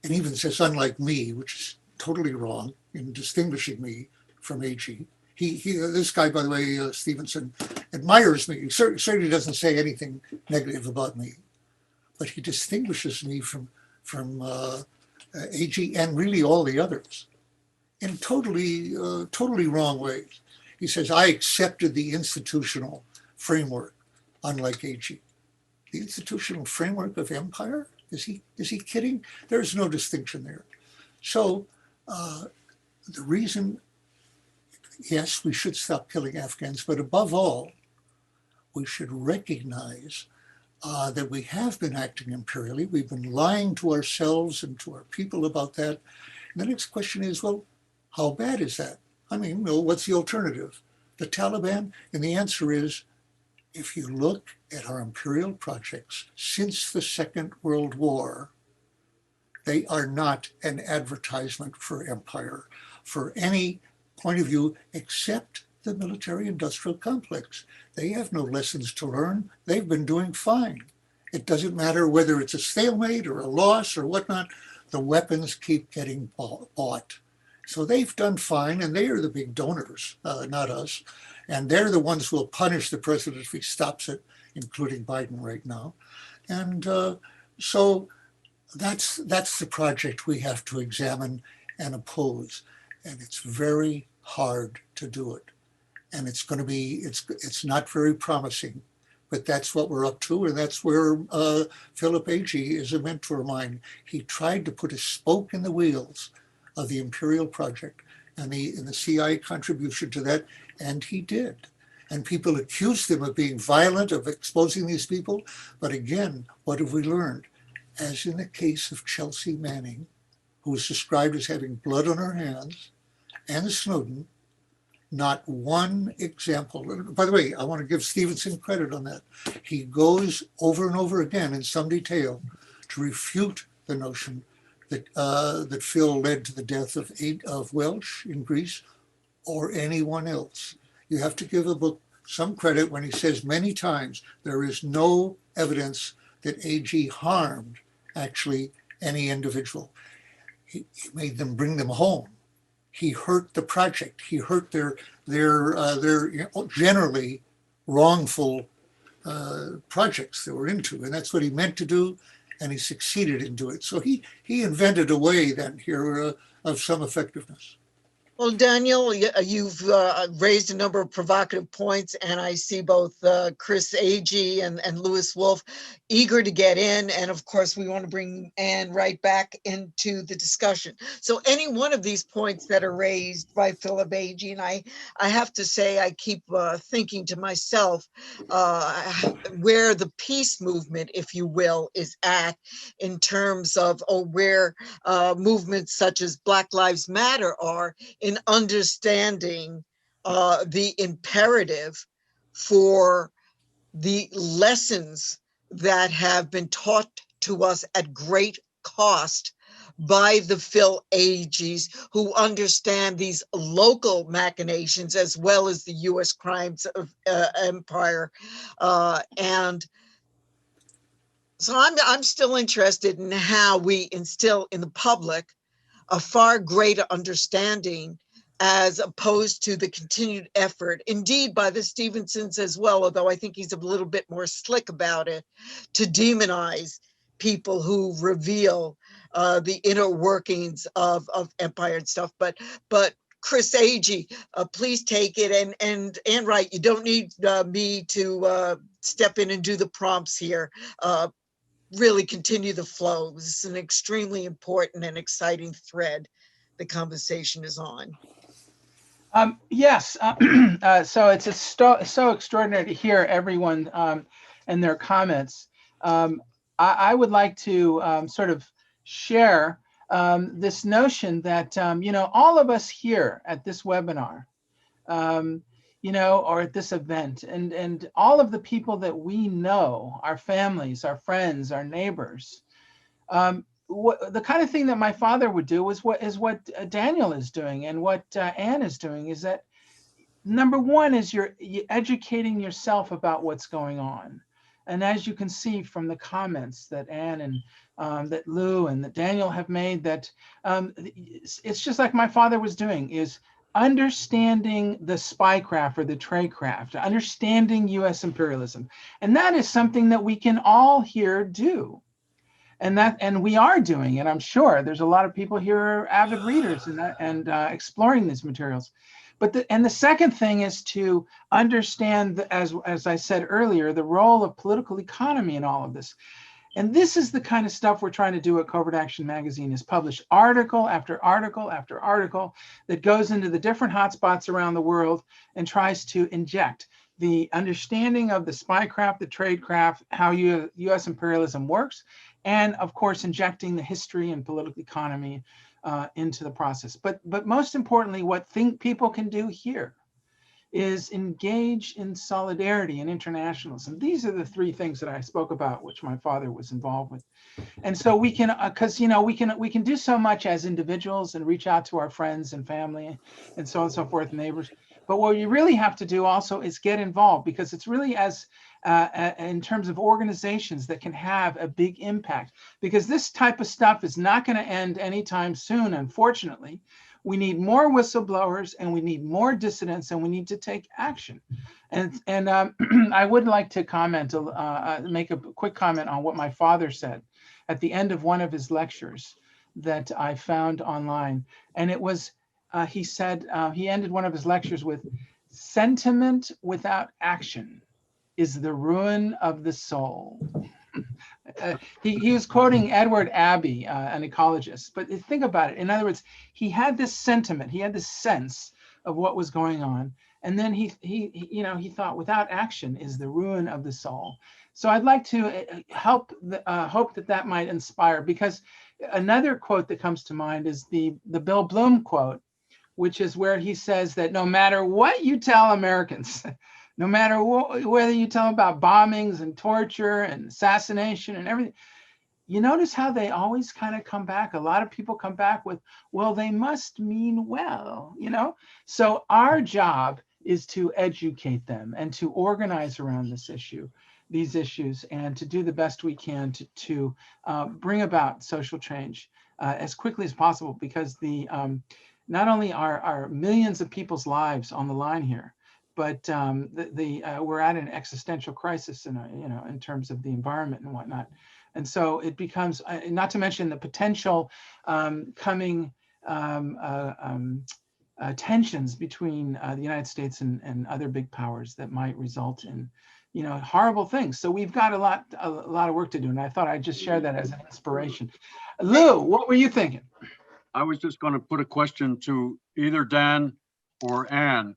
and even says unlike me, which is totally wrong in distinguishing me from Agee. This guy, by the way, Stevenson, admires me. He certainly doesn't say anything negative about me, but he distinguishes me from Agee and really all the others in totally wrong ways. He says, I accepted the institutional framework, unlike Agee. The institutional framework of empire? Is he kidding? There's no distinction there. So the reason, yes, we should stop killing Afghans, but above all, we should recognize that we have been acting imperially. We've been lying to ourselves and to our people about that. And the next question is, well, how bad is that? I mean, what's the alternative? The Taliban? And the answer is, if you look at our imperial projects since the Second World War, they are not an advertisement for empire, for any point of view, except the military-industrial complex. They have no lessons to learn. They've been doing fine. It doesn't matter whether it's a stalemate or a loss or whatnot. The weapons keep getting bought. So they've done fine, and they are the big donors, not us. And they're the ones who will punish the president if he stops it, including Biden right now. And so that's the project we have to examine and oppose. And it's very hard to do it. And it's going to be, it's not very promising, but that's what we're up to. And that's where Philip Agee is a mentor of mine. He tried to put a spoke in the wheels of the imperial project and the CIA contribution to that, and he did. And people accused him of being violent, of exposing these people. But again, what have we learned? As in the case of Chelsea Manning, who was described as having blood on her hands, and Snowden, not one example. By the way, I want to give Stevenson credit on that. He goes over and over again in some detail to refute the notion that Phil led to the death of Welsh in Greece or anyone else. You have to give the book some credit when he says many times there is no evidence that Agee harmed actually any individual. He made them bring them home. He hurt the project. He hurt their generally wrongful projects they were into, and that's what he meant to do, and he succeeded in doing it. So he invented a way then here of some effectiveness. Well, Daniel, you've raised a number of provocative points, and I see both Chris Agee and Lewis Wolf eager to get in. And of course, we want to bring Ann right back into the discussion. So any one of these points that are raised by Philip Agee, and I have to say, I keep thinking to myself where the peace movement, if you will, is at in terms of where movements such as Black Lives Matter are in understanding the imperative for the lessons that have been taught to us at great cost by the Phil Agees, who understand these local machinations as well as the U.S. crimes of empire. And so I'm still interested in how we instill in the public a far greater understanding as opposed to the continued effort, indeed by the Stevensons as well, although I think he's a little bit more slick about it, to demonize people who reveal the inner workings of empire and stuff. But Chris Agee, please take it. And right, you don't need me to step in and do the prompts here. Really continue the flow. This is an extremely important and exciting thread the conversation is on. Yes, so it's so extraordinary to hear everyone and their comments. I would like to sort of share this notion that, all of us here at this webinar, or at this event, and all of the people that we know, our families, our friends, our neighbors, the kind of thing that my father would do is what Daniel is doing, and what Anne is doing, is that number one is you're educating yourself about what's going on. And as you can see from the comments that Anne and that Lou and that Daniel have made, that it's just like my father was doing, is understanding the spycraft or the tradecraft, understanding US imperialism. And that is something that we can all here do. And we are doing it. I'm sure there's a lot of people here who are avid readers and exploring these materials. But the second thing is to understand, as I said earlier, the role of political economy in all of this. And this is the kind of stuff we're trying to do at Covert Action Magazine, is publish article after article after article that goes into the different hotspots around the world and tries to inject the understanding of the spycraft, the tradecraft, how US imperialism works, and of course, injecting the history and political economy into the process. But most importantly, what people can do here is engage in solidarity and internationalism. These are the three things that I spoke about, which my father was involved with. And so we can, because we can do so much as individuals and reach out to our friends and family and so on and so forth, neighbors. But what you really have to do also is get involved, because it's really in terms of organizations that can have a big impact, because this type of stuff is not going to end anytime soon, unfortunately. We need more whistleblowers, and we need more dissidents, and we need to take action. And I would like to comment, make a quick comment on what my father said at the end of one of his lectures that I found online. And it was, he said, he ended one of his lectures with, "Sentiment without action is the ruin of the soul." He was quoting Edward Abbey, an ecologist, but think about it. In other words, he had this sentiment, he had this sense of what was going on, and then he thought, without action is the ruin of the soul. So I'd like to hope that might inspire, because another quote that comes to mind is the Bill Bloom quote, which is where he says that no matter what you tell Americans, no matter whether you tell them about bombings and torture and assassination and everything, you notice how they always kind of come back. A lot of people come back with, well, they must mean well, So our job is to educate them and to organize around these issues, and to do the best we can to bring about social change as quickly as possible, because not only are millions of people's lives on the line here, but we're at an existential crisis in terms of the environment and whatnot. And so it becomes, not to mention the potential coming tensions between the United States and other big powers that might result in horrible things. So we've got a lot of work to do, and I thought I'd just share that as an inspiration. Lou, what were you thinking? I was just going to put a question to either Dan or Anne.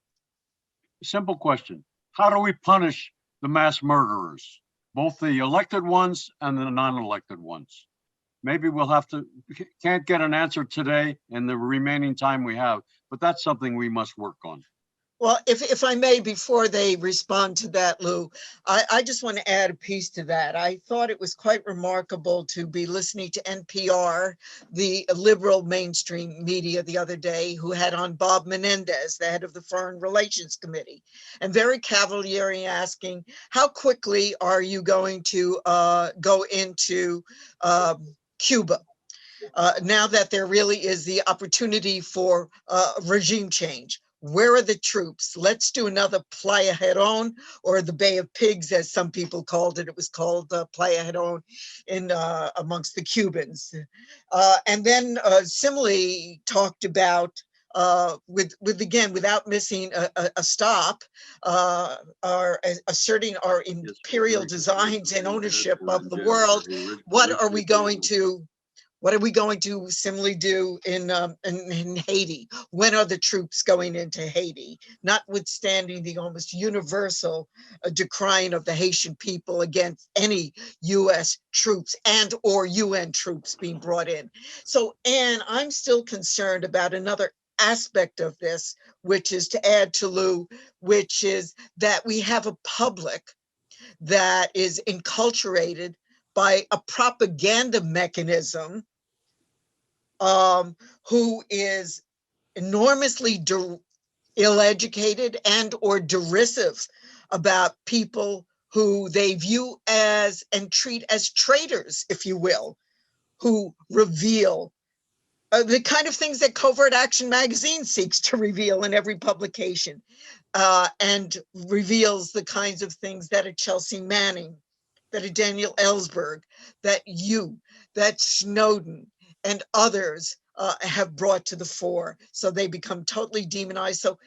Simple question. How do we punish the mass murderers, both the elected ones and the non-elected ones? Maybe can't get an answer today in the remaining time we have, but that's something we must work on. Well, if I may, before they respond to that, Lou, I just want to add a piece to that. I thought it was quite remarkable to be listening to NPR, the liberal mainstream media, the other day, who had on Bob Menendez, the head of the Foreign Relations Committee, and very cavalierly asking, how quickly are you going to go into Cuba? Now that there really is the opportunity for regime change. Where are the troops? Let's do another Playa Girón, or the Bay of Pigs, as some people called it. It was called Playa Girón amongst the Cubans. And then similarly talked about, again, without missing a stop, asserting our imperial designs and ownership of the world. What are we going to similarly do in Haiti? When are the troops going into Haiti? Notwithstanding the almost universal decrying of the Haitian people against any US troops and or UN troops being brought in. So, Anne, I'm still concerned about another aspect of this, which is to add to Lou, which is that we have a public that is enculturated by a propaganda mechanism, who is enormously ill-educated and or derisive about people who they view as and treat as traitors, if you will, who reveal the kind of things that Covert Action Magazine seeks to reveal in every publication, and reveals the kinds of things that a Chelsea Manning, that a Daniel Ellsberg, that you, that Snowden, and others have brought to the fore. So they become totally demonized. So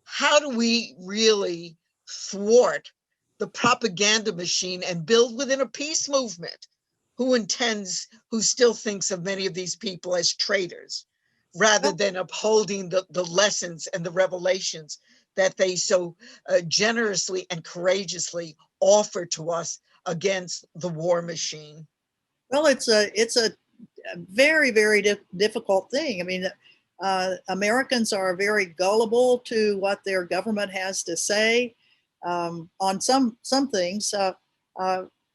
how do we really thwart the propaganda machine and build within a peace movement who still thinks of many of these people as traitors, rather than upholding the lessons and the revelations that they so generously and courageously offer to us against the war machine? Well, it's a very, very difficult thing. I mean, Americans are very gullible to what their government has to say on some things.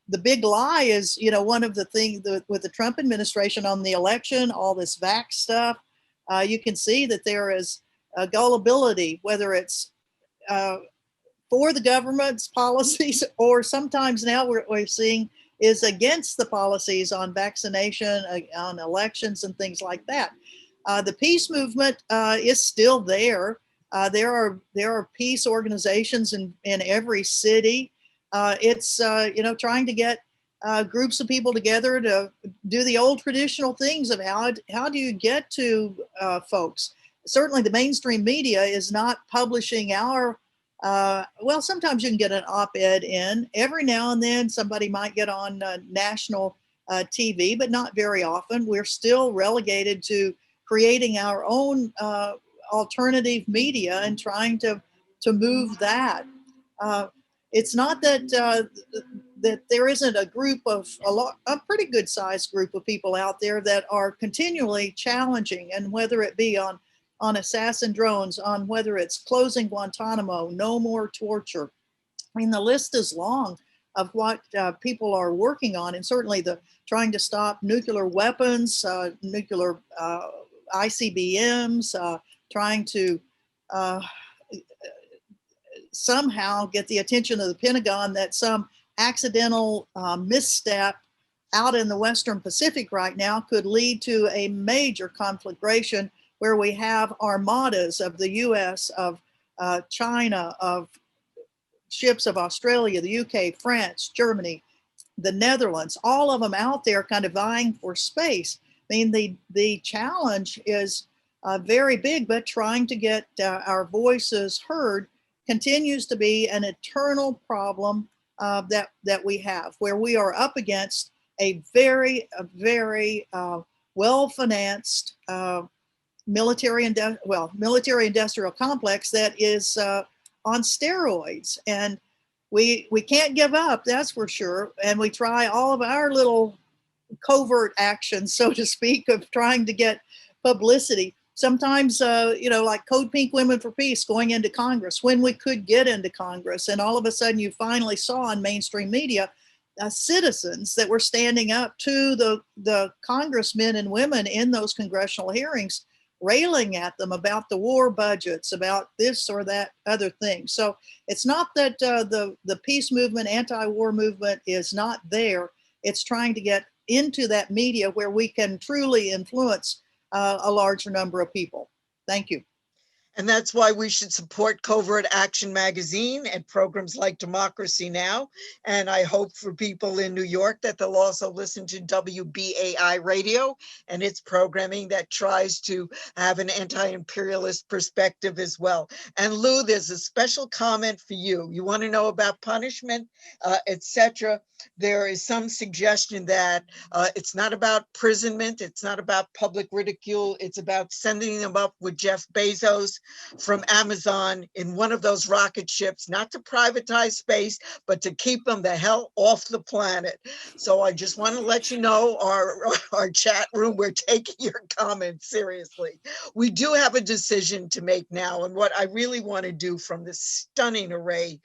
The big lie is, one of the things with the Trump administration on the election, all this vax stuff, you can see that there is a gullibility, whether it's for the government's policies or sometimes now we're seeing is against the policies on vaccination, on elections and things like that. The peace movement is still there. There are peace organizations in every city. It's trying to get groups of people together to do the old traditional things of how do you get to folks. Certainly the mainstream media is not publishing our well, sometimes you can get an op-ed in. Every now and then somebody might get on national TV, but not very often. We're still relegated to creating our own alternative media and trying to move that. It's not that that there isn't a group of a pretty good sized group of people out there that are continually challenging, and whether it be on assassin drones, on whether it's closing Guantanamo, no more torture. I mean, the list is long of what people are working on, and certainly the trying to stop nuclear weapons, nuclear ICBMs, trying to somehow get the attention of the Pentagon that some accidental misstep out in the Western Pacific right now could lead to a major conflagration where we have armadas of the US, of China, of ships of Australia, the UK, France, Germany, the Netherlands, all of them out there kind of vying for space. I mean, the challenge is very big, but trying to get our voices heard continues to be an eternal problem that we have, where we are up against a very well-financed military industrial complex that is on steroids, and we can't give up, that's for sure. And we try all of our little covert actions, so to speak, of trying to get publicity. Sometimes, like Code Pink Women for Peace going into Congress when we could get into Congress, and all of a sudden you finally saw on mainstream media citizens that were standing up to the congressmen and women in those congressional hearings, railing at them about the war budgets, about this or that other thing. So it's not that the peace movement, anti-war movement is not there. It's trying to get into that media where we can truly influence a larger number of people. Thank you. And that's why we should support Covert Action Magazine and programs like Democracy Now! And I hope for people in New York that they'll also listen to WBAI Radio and its programming that tries to have an anti-imperialist perspective as well. And Lou, there's a special comment for you. You want to know about punishment, etc. There is some suggestion that it's not about imprisonment, it's not about public ridicule, it's about sending them up with Jeff Bezos from Amazon in one of those rocket ships, not to privatize space, but to keep them the hell off the planet. So I just want to let you know, our chat room, we're taking your comments seriously. We do have a decision to make now. And what I really want to do from this stunning array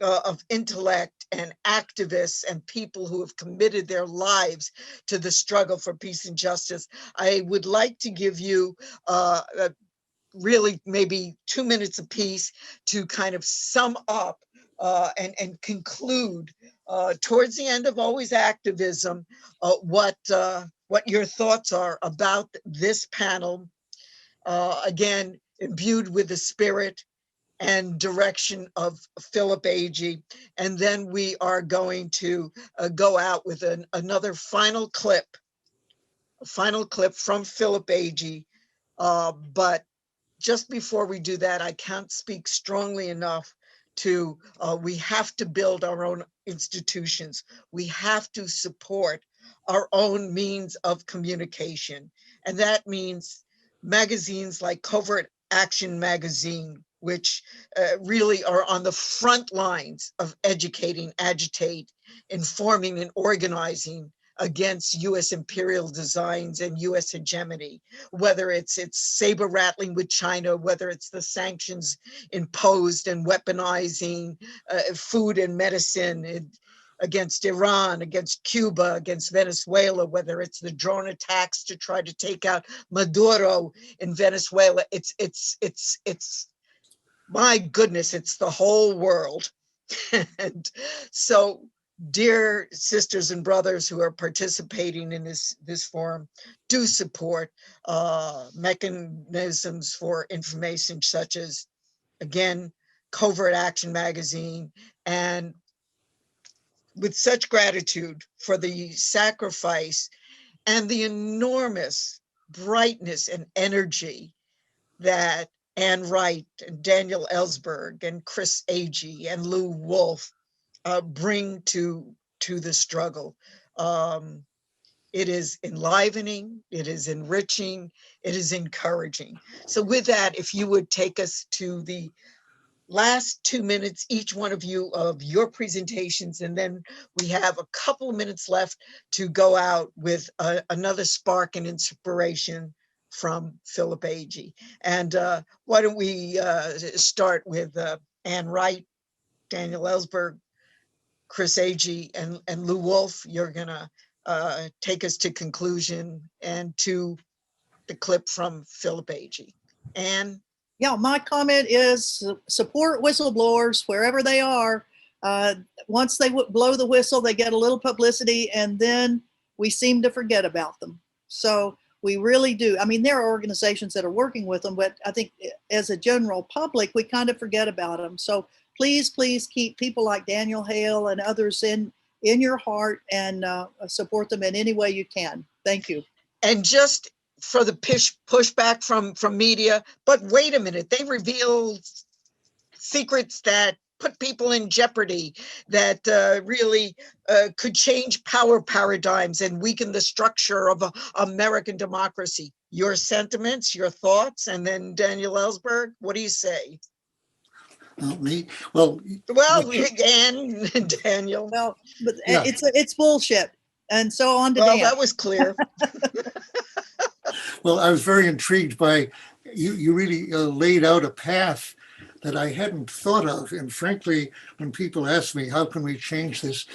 of intellect and activists and people who have committed their lives to the struggle for peace and justice, I would like to give you really maybe 2 minutes apiece to kind of sum up and conclude towards the end of Always Activism what your thoughts are about this panel. Again, imbued with the spirit and direction of Philip Agee. And then we are going to go out with another final clip from Philip Agee. But just before we do that, I can't speak strongly enough to, we have to build our own institutions. We have to support our own means of communication. And that means magazines like Covert Action Magazine, which really are on the front lines of educating, agitate, informing, and organizing against US imperial designs and US hegemony, whether it's saber rattling with China, whether it's the sanctions imposed and weaponizing food and medicine against Iran, against Cuba, against Venezuela, whether it's the drone attacks to try to take out Maduro in Venezuela. It's my goodness, it's the whole world. And so, dear sisters and brothers who are participating in this forum, do support mechanisms for information such as, again, Covert Action Magazine, and with such gratitude for the sacrifice and the enormous brightness and energy that Ann Wright and Daniel Ellsberg and Chris Agee and Lou Wolfe bring to the struggle. It is enlivening, it is enriching, it is encouraging. So with that, if you would take us to the last 2 minutes, each one of you, of your presentations, and then we have a couple of minutes left to go out with another spark and inspiration from Philip Agee. And why don't we start with Ann Wright, Daniel Ellsberg, Chris Agee, and Lou Wolfe. You're gonna take us to conclusion and to the clip from Philip Agee. Ann? Yeah, my comment is support whistleblowers wherever they are. Once they blow the whistle, they get a little publicity, and then we seem to forget about them. So we really do. I mean, there are organizations that are working with them, but I think as a general public, we kind of forget about them. So please, please keep people like Daniel Hale and others in your heart, and support them in any way you can. Thank you. And just for the pushback from media, but wait a minute, they reveal secrets that put people in jeopardy, that really could change power paradigms and weaken the structure of American democracy. Your sentiments, your thoughts, and then Daniel Ellsberg, what do you say? Me? Well, Ann and Daniel. Well, but Yeah. it's bullshit. And so on to Well, Dan. that was clear. Well, I was very intrigued by you really laid out a path that I hadn't thought of. And frankly, when people ask me, how can we change this?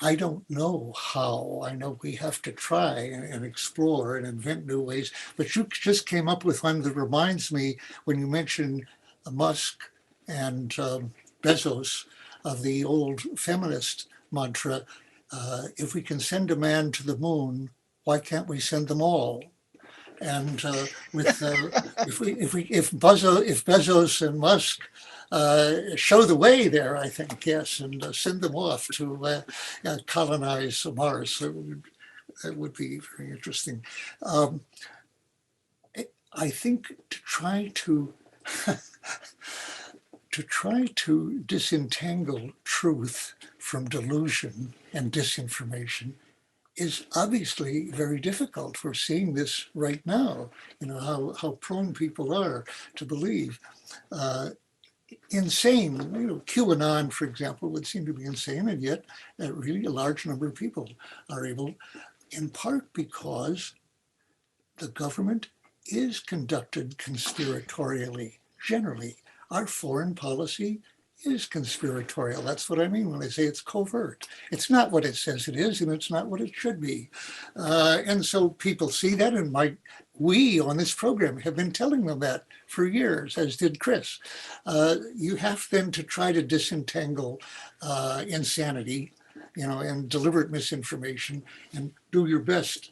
I don't know how. I know we have to try and explore and invent new ways. But you just came up with one that reminds me, when you mentioned Musk and Bezos, of the old feminist mantra, if we can send a man to the moon, why can't we send them all? And if Bezos and Musk show the way there, I think, yes, and send them off to colonize Mars, that would be very interesting. I think to try to disentangle truth from delusion and disinformation is obviously very difficult. We're seeing this right now, how prone people are to believe. Insane, QAnon, for example, would seem to be insane, and yet really a large number of people are able, in part because the government is conducted conspiratorially. Generally, our foreign policy is conspiratorial. That's what I mean when I say it's covert. It's not what it says it is, and it's not what it should be. And so people see that, and we on this program have been telling them that for years, as did Chris. You have then to try to disentangle insanity, and deliberate misinformation, and do your best.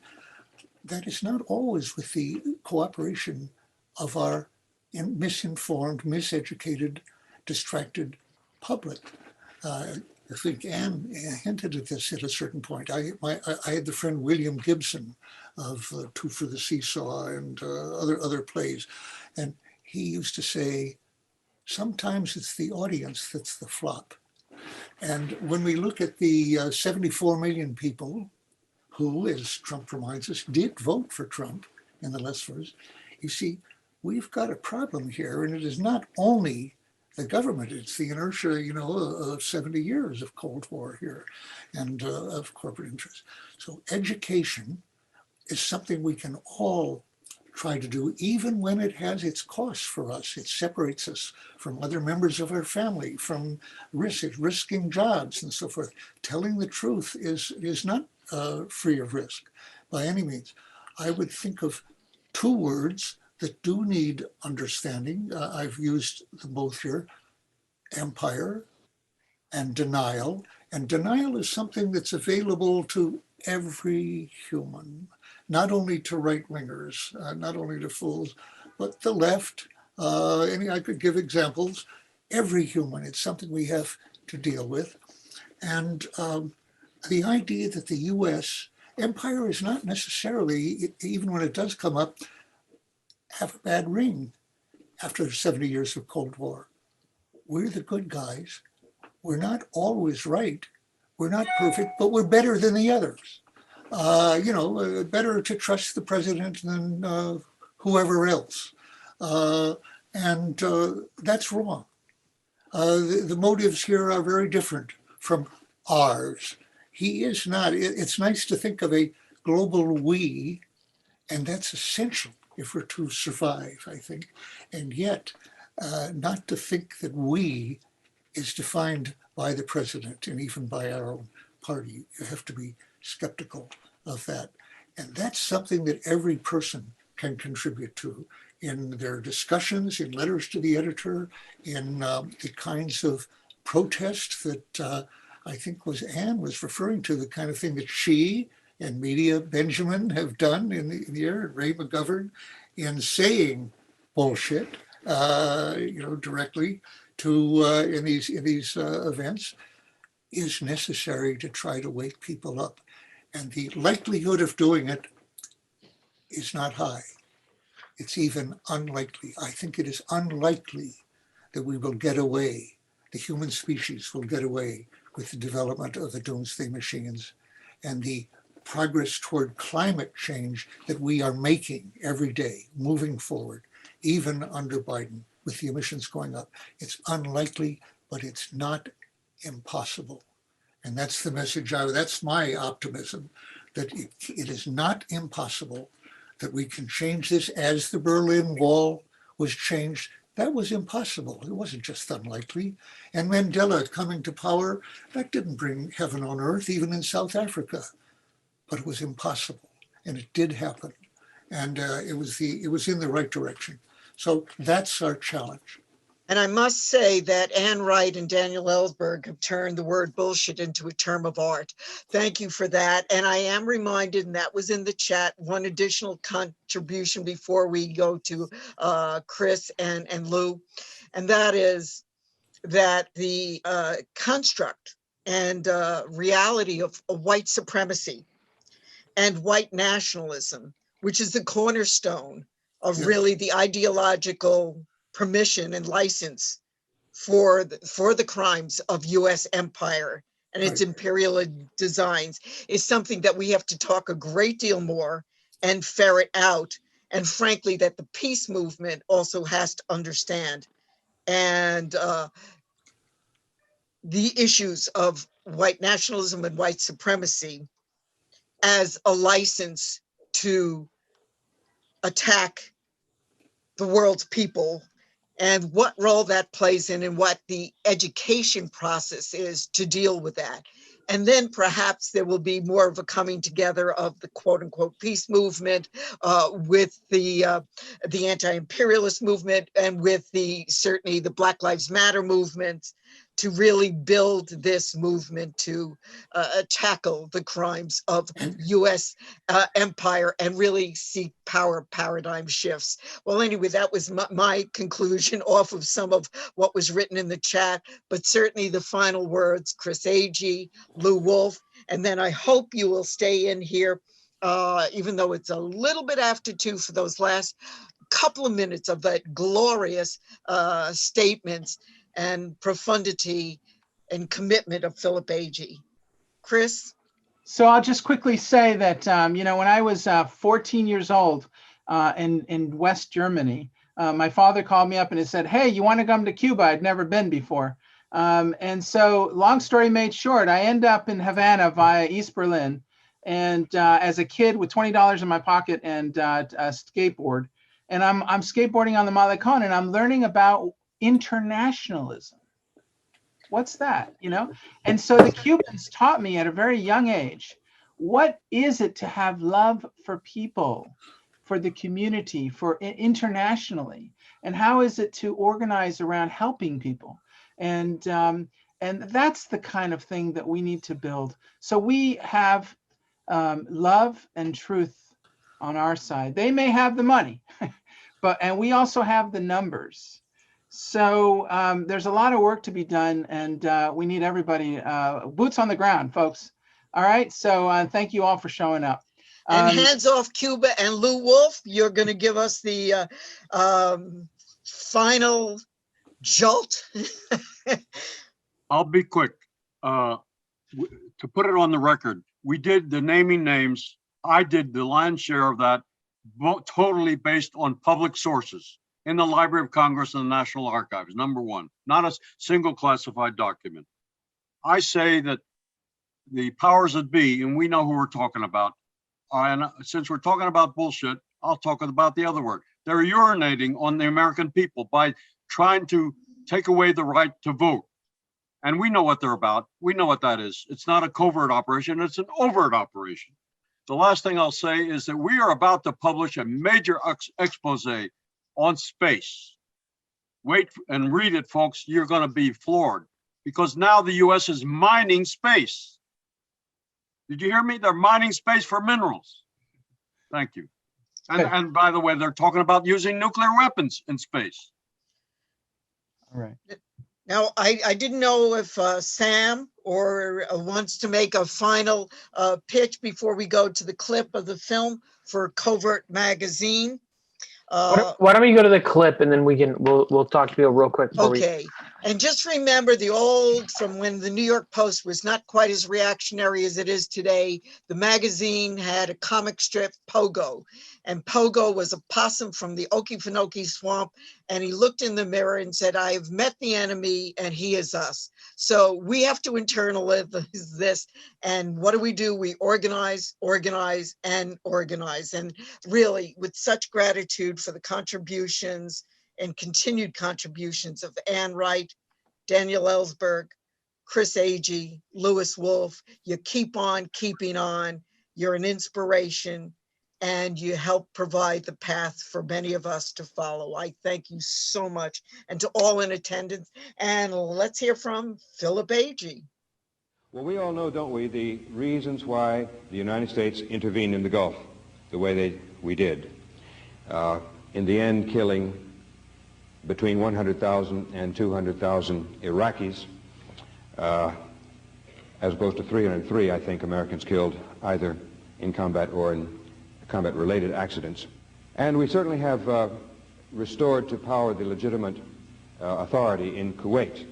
That is not always with the cooperation of our misinformed, miseducated, distracted public. I think Anne hinted at this at a certain point. I had the friend William Gibson of Two for the Seesaw and other plays, and he used to say, sometimes it's the audience that's the flop. And when we look at the 74 million people who, as Trump reminds us, did vote for Trump in the last verse, you see, we've got a problem here, and it is not only the government, it's the inertia, of 70 years of Cold War here and of corporate interests. So education is something we can all try to do, even when it has its costs for us. It separates us from other members of our family, from risking jobs and so forth. Telling the truth is not free of risk by any means. I would think of two words that do need understanding. I've used them both here: empire and denial. And denial is something that's available to every human, not only to right-wingers, not only to fools, but the left. I could give examples. Every human, it's something we have to deal with. And the idea that the US empire is not necessarily, even when it does come up, have a bad ring after 70 years of Cold War. We're the good guys. We're not always right. We're not perfect, but we're better than the others. Better to trust the president than whoever else. And that's wrong. The motives here are very different from ours. He is not. It's nice to think of a global we, and that's essential if we're to survive, I think. And yet, not to think that we is defined by the president and even by our own party. You have to be skeptical of that. And that's something that every person can contribute to in their discussions, in letters to the editor, in the kinds of protest that I think Anne was referring to, the kind of thing that she and Media Benjamin have done in the year, Ray McGovern, in saying bullshit, directly to in these events, is necessary to try to wake people up. And the likelihood of doing it is not high. It's even unlikely. I think it is unlikely that we will get away, the human species will get away with the development of the doomsday machines and the progress toward climate change that we are making every day, moving forward, even under Biden, with the emissions going up. It's unlikely, but it's not impossible. And that's the message, that's my optimism, that it is not impossible, that we can change this as the Berlin Wall was changed. That was impossible. It wasn't just unlikely. And Mandela coming to power, that didn't bring heaven on earth, even in South Africa. But it was impossible, and it did happen. And it was in the right direction. So that's our challenge. And I must say that Anne Wright and Daniel Ellsberg have turned the word bullshit into a term of art. Thank you for that. And I am reminded, and that was in the chat, one additional contribution before we go to Chris and Lou, and that is that the construct and reality of white supremacy and white nationalism, which is the cornerstone of really the ideological permission and license for the crimes of US empire and its Right. imperial designs is something that we have to talk a great deal more and ferret out. And frankly, that the peace movement also has to understand. And the issues of white nationalism and white supremacy as a license to attack the world's people, and what role that plays in and what the education process is to deal with that. And then perhaps there will be more of a coming together of the quote unquote peace movement with the anti-imperialist movement and with certainly the Black Lives Matter movement to really build this movement to tackle the crimes of US empire and really see power paradigm shifts. Well, anyway, that was my conclusion off of some of what was written in the chat, but certainly the final words, Chris Agee, Lou Wolf, and then I hope you will stay in here, even though it's a little bit after 2, for those last couple of minutes of that glorious statements and profundity and commitment of Philip Agee. Chris? So I'll just quickly say that, when I was 14 years old in West Germany, my father called me up and he said, "Hey, you want to come to Cuba?" I'd never been before. And so long story made short, I end up in Havana via East Berlin. And as a kid with $20 in my pocket and a skateboard, and I'm skateboarding on the Malecon and I'm learning about internationalism. What's that, And so the Cubans taught me at a very young age, what is it to have love for people, for the community, for internationally, and how is it to organize around helping people? And that's the kind of thing that we need to build. So we have love and truth on our side. They may have the money, and we also have the numbers. So there's a lot of work to be done, and we need everybody, boots on the ground, folks. All right, so thank you all for showing up. And hands off Cuba, and Lou Wolf, you're going to give us the final jolt. I'll be quick. To put it on the record, we did the naming names. I did the lion's share of that, totally based on public sources in the Library of Congress and the National Archives, number one, not a single classified document. I say that the powers that be, and we know who we're talking about, and since we're talking about bullshit, I'll talk about the other word. They're urinating on the American people by trying to take away the right to vote. And we know what they're about. We know what that is. It's not a covert operation, it's an overt operation. The last thing I'll say is that we are about to publish a major expose on space. Wait and read it, folks. You're going to be floored, because now the US is mining space. Did you hear me? They're mining space for minerals. Thank you. And by the way, they're talking about using nuclear weapons in space. All right. Now, I didn't know if Sam wants to make a final pitch before we go to the clip of the film for Covert Magazine. Why don't we go to the clip and then we'll talk to you real quick. Okay. And just remember from when the New York Post was not quite as reactionary as it is today. The magazine had a comic strip, Pogo, and Pogo was a possum from the Okefenokee swamp. And he looked in the mirror and said, "I have met the enemy and he is us." So we have to internalize this. And what do? We organize, organize, and organize. And really, with such gratitude for the contributions and continued contributions of Ann Wright, Daniel Ellsberg, Chris Agee, Lewis Wolf. You keep on keeping on. You're an inspiration, and you help provide the path for many of us to follow. I thank you so much, and to all in attendance. And let's hear from Philip Agee. Well, we all know, don't we, the reasons why the United States intervened in the Gulf the way we did. In the end, killing between 100,000 and 200,000 Iraqis, as opposed to 303, I think, Americans killed either in combat or in combat-related accidents. And we certainly have restored to power the legitimate authority in Kuwait.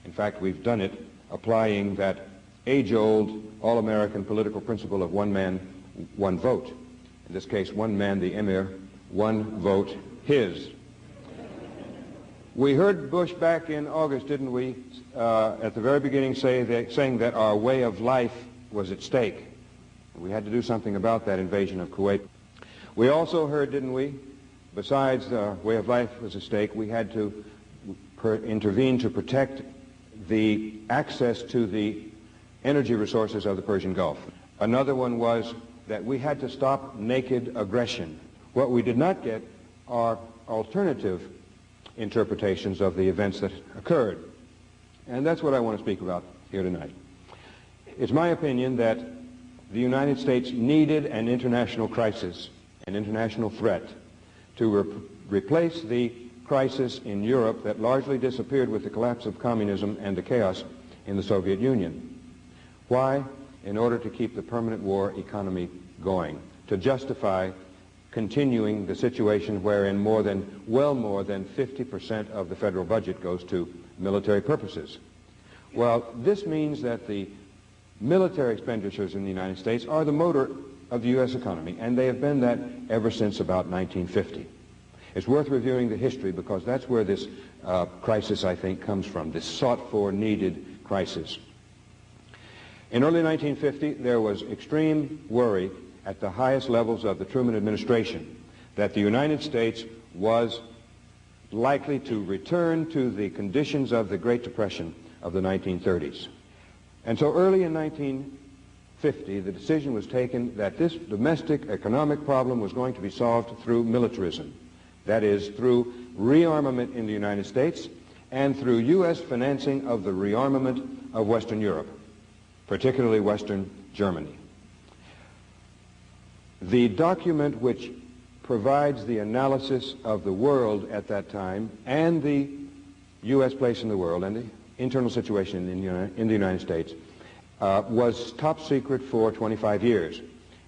In fact, we've done it applying that age-old, all-American political principle of one man, one vote. In this case, one man, the emir, one vote, his. We heard Bush back in August, didn't we, at the very beginning saying that our way of life was at stake. We had to do something about that invasion of Kuwait. We also heard, didn't we, besides the way of life was at stake, we had to intervene to protect the access to the energy resources of the Persian Gulf. Another one was that we had to stop naked aggression. What we did not get are alternative interpretations of the events that occurred. And that's what I want to speak about here tonight. It's my opinion that the United States needed an international crisis, an international threat, to replace the crisis in Europe that largely disappeared with the collapse of communism and the chaos in the Soviet Union. Why? In order to keep the permanent war economy going, to justify continuing the situation wherein well more than 50% of the federal budget goes to military purposes. Well, this means that the military expenditures in the United States are the motor of the U.S. economy, and they have been that ever since about 1950. It's worth reviewing the history because that's where this crisis, I think, comes from, this sought-for, needed crisis. In early 1950, there was extreme worry at the highest levels of the Truman administration that the United States was likely to return to the conditions of the Great Depression of the 1930s. And so early in 1950, the decision was taken that this domestic economic problem was going to be solved through militarism. That is, through rearmament in the United States and through U.S. financing of the rearmament of Western Europe, particularly Western Germany. The document which provides the analysis of the world at that time and the U.S. place in the world and the internal situation in the United States was top secret for 25 years.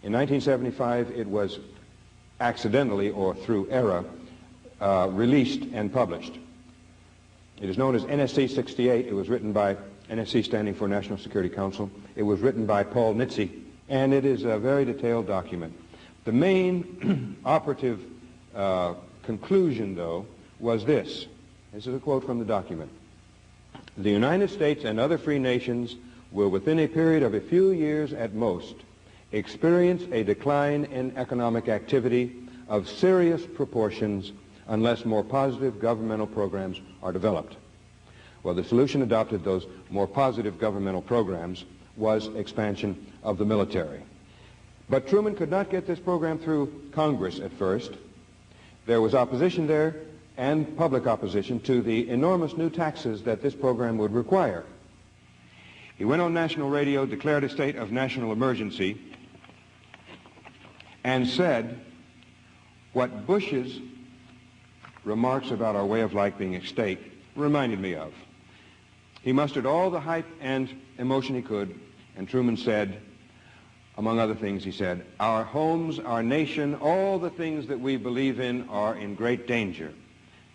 In 1975, it was accidentally or through error released and published. It is known as NSC 68. It was written by NSC, standing for National Security Council. It was written by Paul Nitze, and it is a very detailed document. The main operative conclusion, though, was this. This is a quote from the document. The United States and other free nations will, within a period of a few years at most, experience a decline in economic activity of serious proportions unless more positive governmental programs are developed. Well, the solution adopted, those more positive governmental programs, was expansion of the military. But Truman could not get this program through Congress at first. There was opposition there and public opposition to the enormous new taxes that this program would require. He went on national radio, declared a state of national emergency, and said what Bush's remarks about our way of life being at stake reminded me of. He mustered all the hype and emotion he could, and Truman said, among other things, he said, our homes, our nation, all the things that we believe in are in great danger.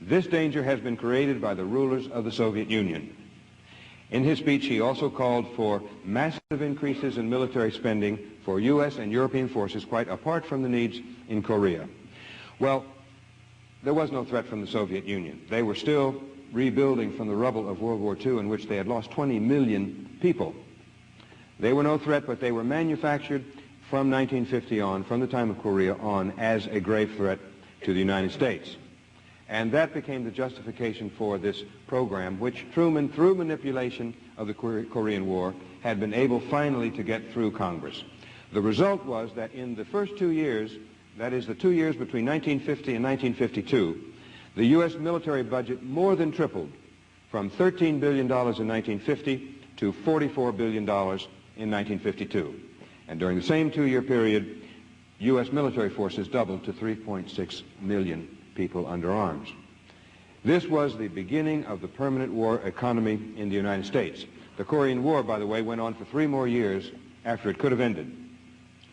This danger has been created by the rulers of the Soviet Union. In his speech, he also called for massive increases in military spending for U.S. and European forces, quite apart from the needs in Korea. Well, there was no threat from the Soviet Union. They were still rebuilding from the rubble of World War II, in which they had lost 20 million people. They were no threat, but they were manufactured from 1950 on, from the time of Korea on, as a grave threat to the United States. And that became the justification for this program, which Truman, through manipulation of the Korean War, had been able finally to get through Congress. The result was that in the first 2 years, that is the 2 years between 1950 and 1952, the U.S. military budget more than tripled from $13 billion in 1950 to $44 billion in 1952. And during the same 2-year period, U.S. military forces doubled to 3.6 million people under arms. This was the beginning of the permanent war economy in the United States. The Korean War, by the way, went on for 3 more years after it could have ended.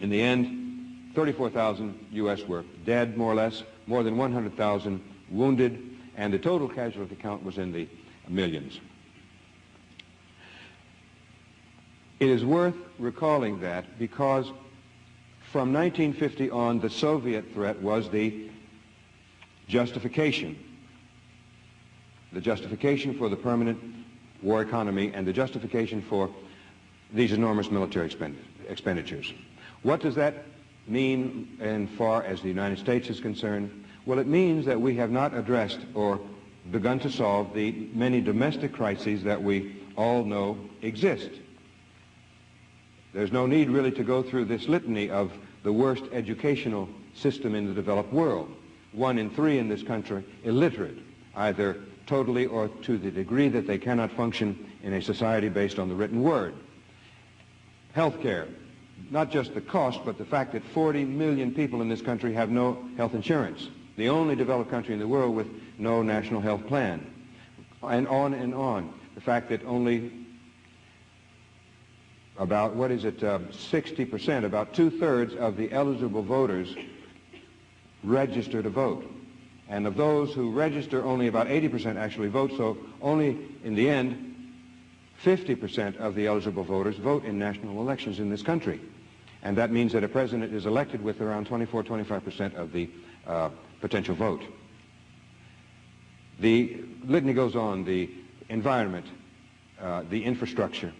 In the end, 34,000 U.S. were dead, more or less, more than 100,000 wounded, and the total casualty count was in the millions. It is worth recalling that because from 1950 on, the Soviet threat was the justification for the permanent war economy and the justification for these enormous military expenditures. What does that mean in far as the United States is concerned? Well, it means that we have not addressed or begun to solve the many domestic crises that we all know exist. There's no need really to go through this litany of the worst educational system in the developed world. 1 in 3 in this country illiterate, either totally or to the degree that they cannot function in a society based on the written word. Healthcare, not just the cost, but the fact that 40 million people in this country have no health insurance. The only developed country in the world with no national health plan. And on and on. The fact that only about, 60%, about 2/3 of the eligible voters register to vote. And of those who register, only about 80% actually vote, so only in the end, 50% of the eligible voters vote in national elections in this country. And that means that a president is elected with around 24-25% of the potential vote. The litany goes on: the environment, the infrastructure,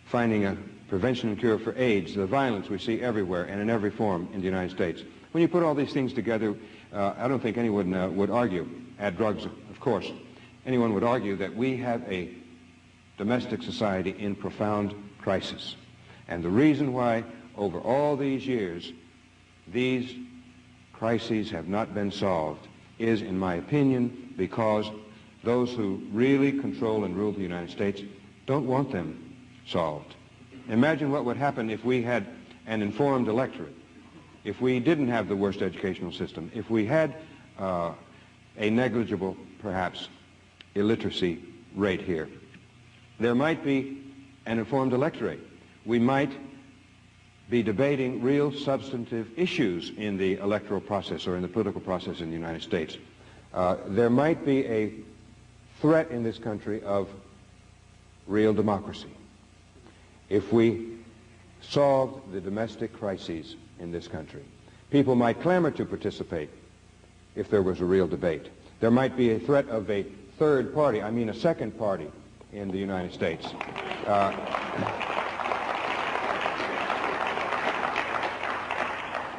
finding a prevention and cure for AIDS, the violence we see everywhere and in every form in the United States. When you put all these things together, I don't think anyone would argue, add drugs, of course, anyone would argue that we have a domestic society in profound crisis. And the reason why over all these years these crises have not been solved is, in my opinion, because those who really control and rule the United States don't want them solved. Imagine what would happen if we had an informed electorate, if we didn't have the worst educational system, if we had a negligible, perhaps, illiteracy rate here. There might be an informed electorate. We might be debating real substantive issues in the electoral process or in the political process in the United States. There might be a threat in this country of real democracy if we solved the domestic crises in this country. People might clamor to participate if there was a real debate. There might be a threat of a third party, I mean a second party in the United States.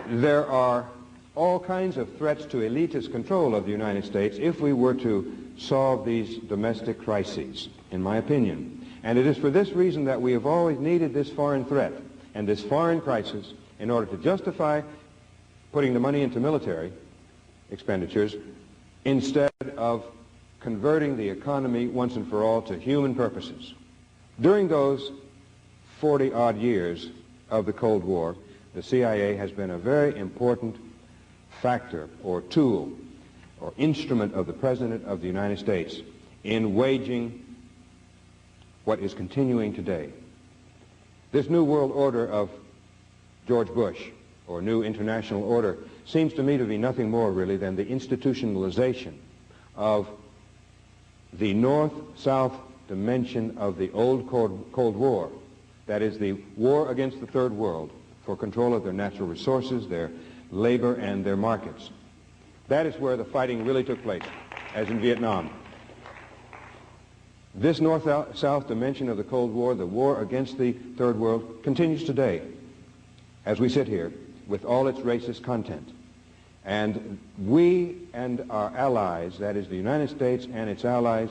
There are all kinds of threats to elitist control of the United States if we were to solve these domestic crises, in my opinion. And it is for this reason that we have always needed this foreign threat and this foreign crisis in order to justify putting the money into military expenditures instead of converting the economy once and for all to human purposes. During those 40-odd years of the Cold War, the CIA has been a very important factor or tool or instrument of the President of the United States in waging what is continuing today. This new world order of George Bush, or new international order, seems to me to be nothing more really than the institutionalization of the North-South dimension of the old Cold War. That is the war against the Third World for control of their natural resources, their labor, and their markets. That is where the fighting really took place, as in Vietnam. This North-South dimension of the Cold War, the war against the Third World, continues today as we sit here with all its racist content. And we and our allies, that is the United States and its allies,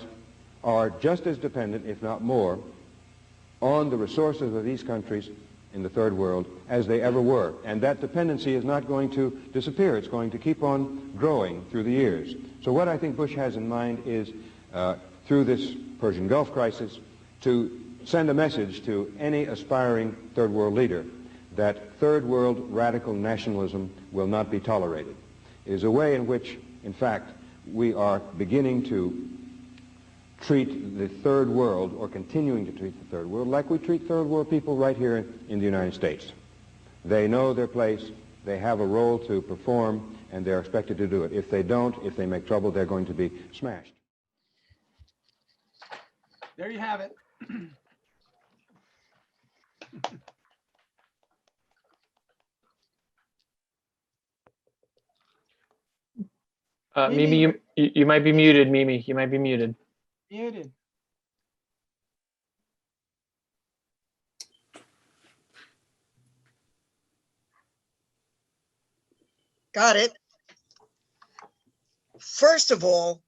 are just as dependent, if not more, on the resources of these countries in the Third World as they ever were. And that dependency is not going to disappear. It's going to keep on growing through the years. So what I think Bush has in mind is, through this Persian Gulf crisis, to send a message to any aspiring Third World leader that Third World radical nationalism will not be tolerated. It is a way in which, in fact, we are beginning to treat the Third World, or continuing to treat the Third World, like we treat Third World people right here in the United States. They know their place, they have a role to perform, and they're expected to do it. If they don't, if they make trouble, they're going to be smashed. There you have it. Mimi, you might be muted, Mimi. You might be muted. Muted. Got it. First of all,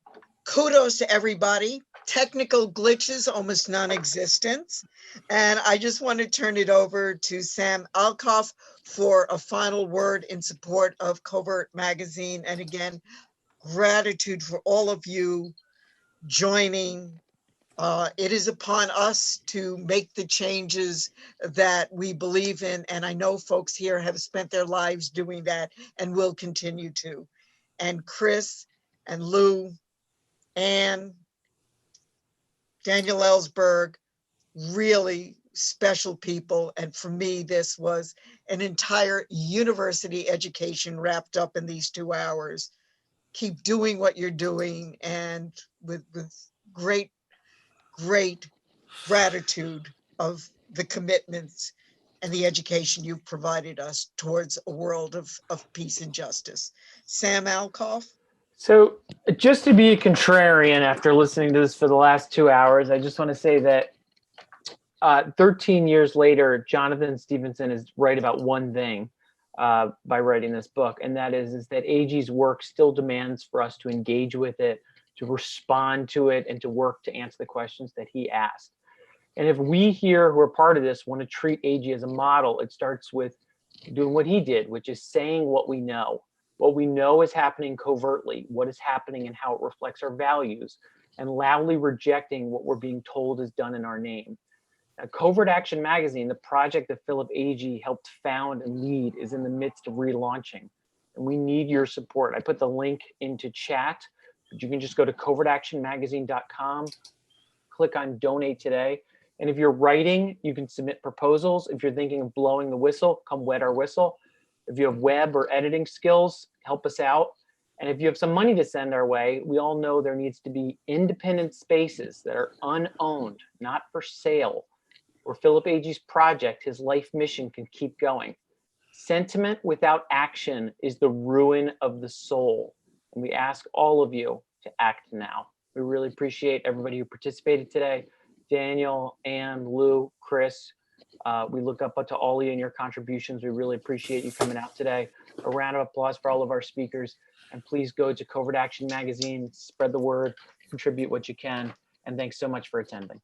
kudos to everybody. Technical glitches, almost non-existent. And I just want to turn it over to Sam Alcoff for a final word in support of Covert Magazine. And again, gratitude for all of you joining. It is upon us to make the changes that we believe in. And I know folks here have spent their lives doing that and will continue to. And Chris and Lou, Anne, Daniel Ellsberg, really special people. And for me, this was an entire university education wrapped up in these 2 hours. Keep doing what you're doing, and with great gratitude of the commitments and the education you've provided us towards a world of peace and justice. Sam Alcoff. So just to be a contrarian after listening to this for the last 2 hours, I just want to say that 13 years later, Jonathan Stevenson is right about one thing by writing this book, and that is that Agee's work still demands for us to engage with it, to respond to it, and to work to answer the questions that he asked. And if we here who are part of this want to treat Agee as a model, it starts with doing what he did, which is saying what we know. What we know is happening covertly, what is happening and how it reflects our values, and loudly rejecting what we're being told is done in our name. Now, Covert Action Magazine, the project that Philip Agee helped found and lead, is in the midst of relaunching, and we need your support. I put the link into chat, but you can just go to covertactionmagazine.com, click on donate today. And if you're writing, you can submit proposals. If you're thinking of blowing the whistle, come wet our whistle. If you have web or editing skills, help us out. And if you have some money to send our way, we all know there needs to be independent spaces that are unowned, not for sale, where Philip Agee's project, his life mission, can keep going. Sentiment without action is the ruin of the soul. And we ask all of you to act now. We really appreciate everybody who participated today. Daniel, Anne, Lou, Chris, we look up to all of you and your contributions. We really appreciate you coming out today. A round of applause for all of our speakers. And please go to Covert Action Magazine, spread the word, contribute what you can. And thanks so much for attending.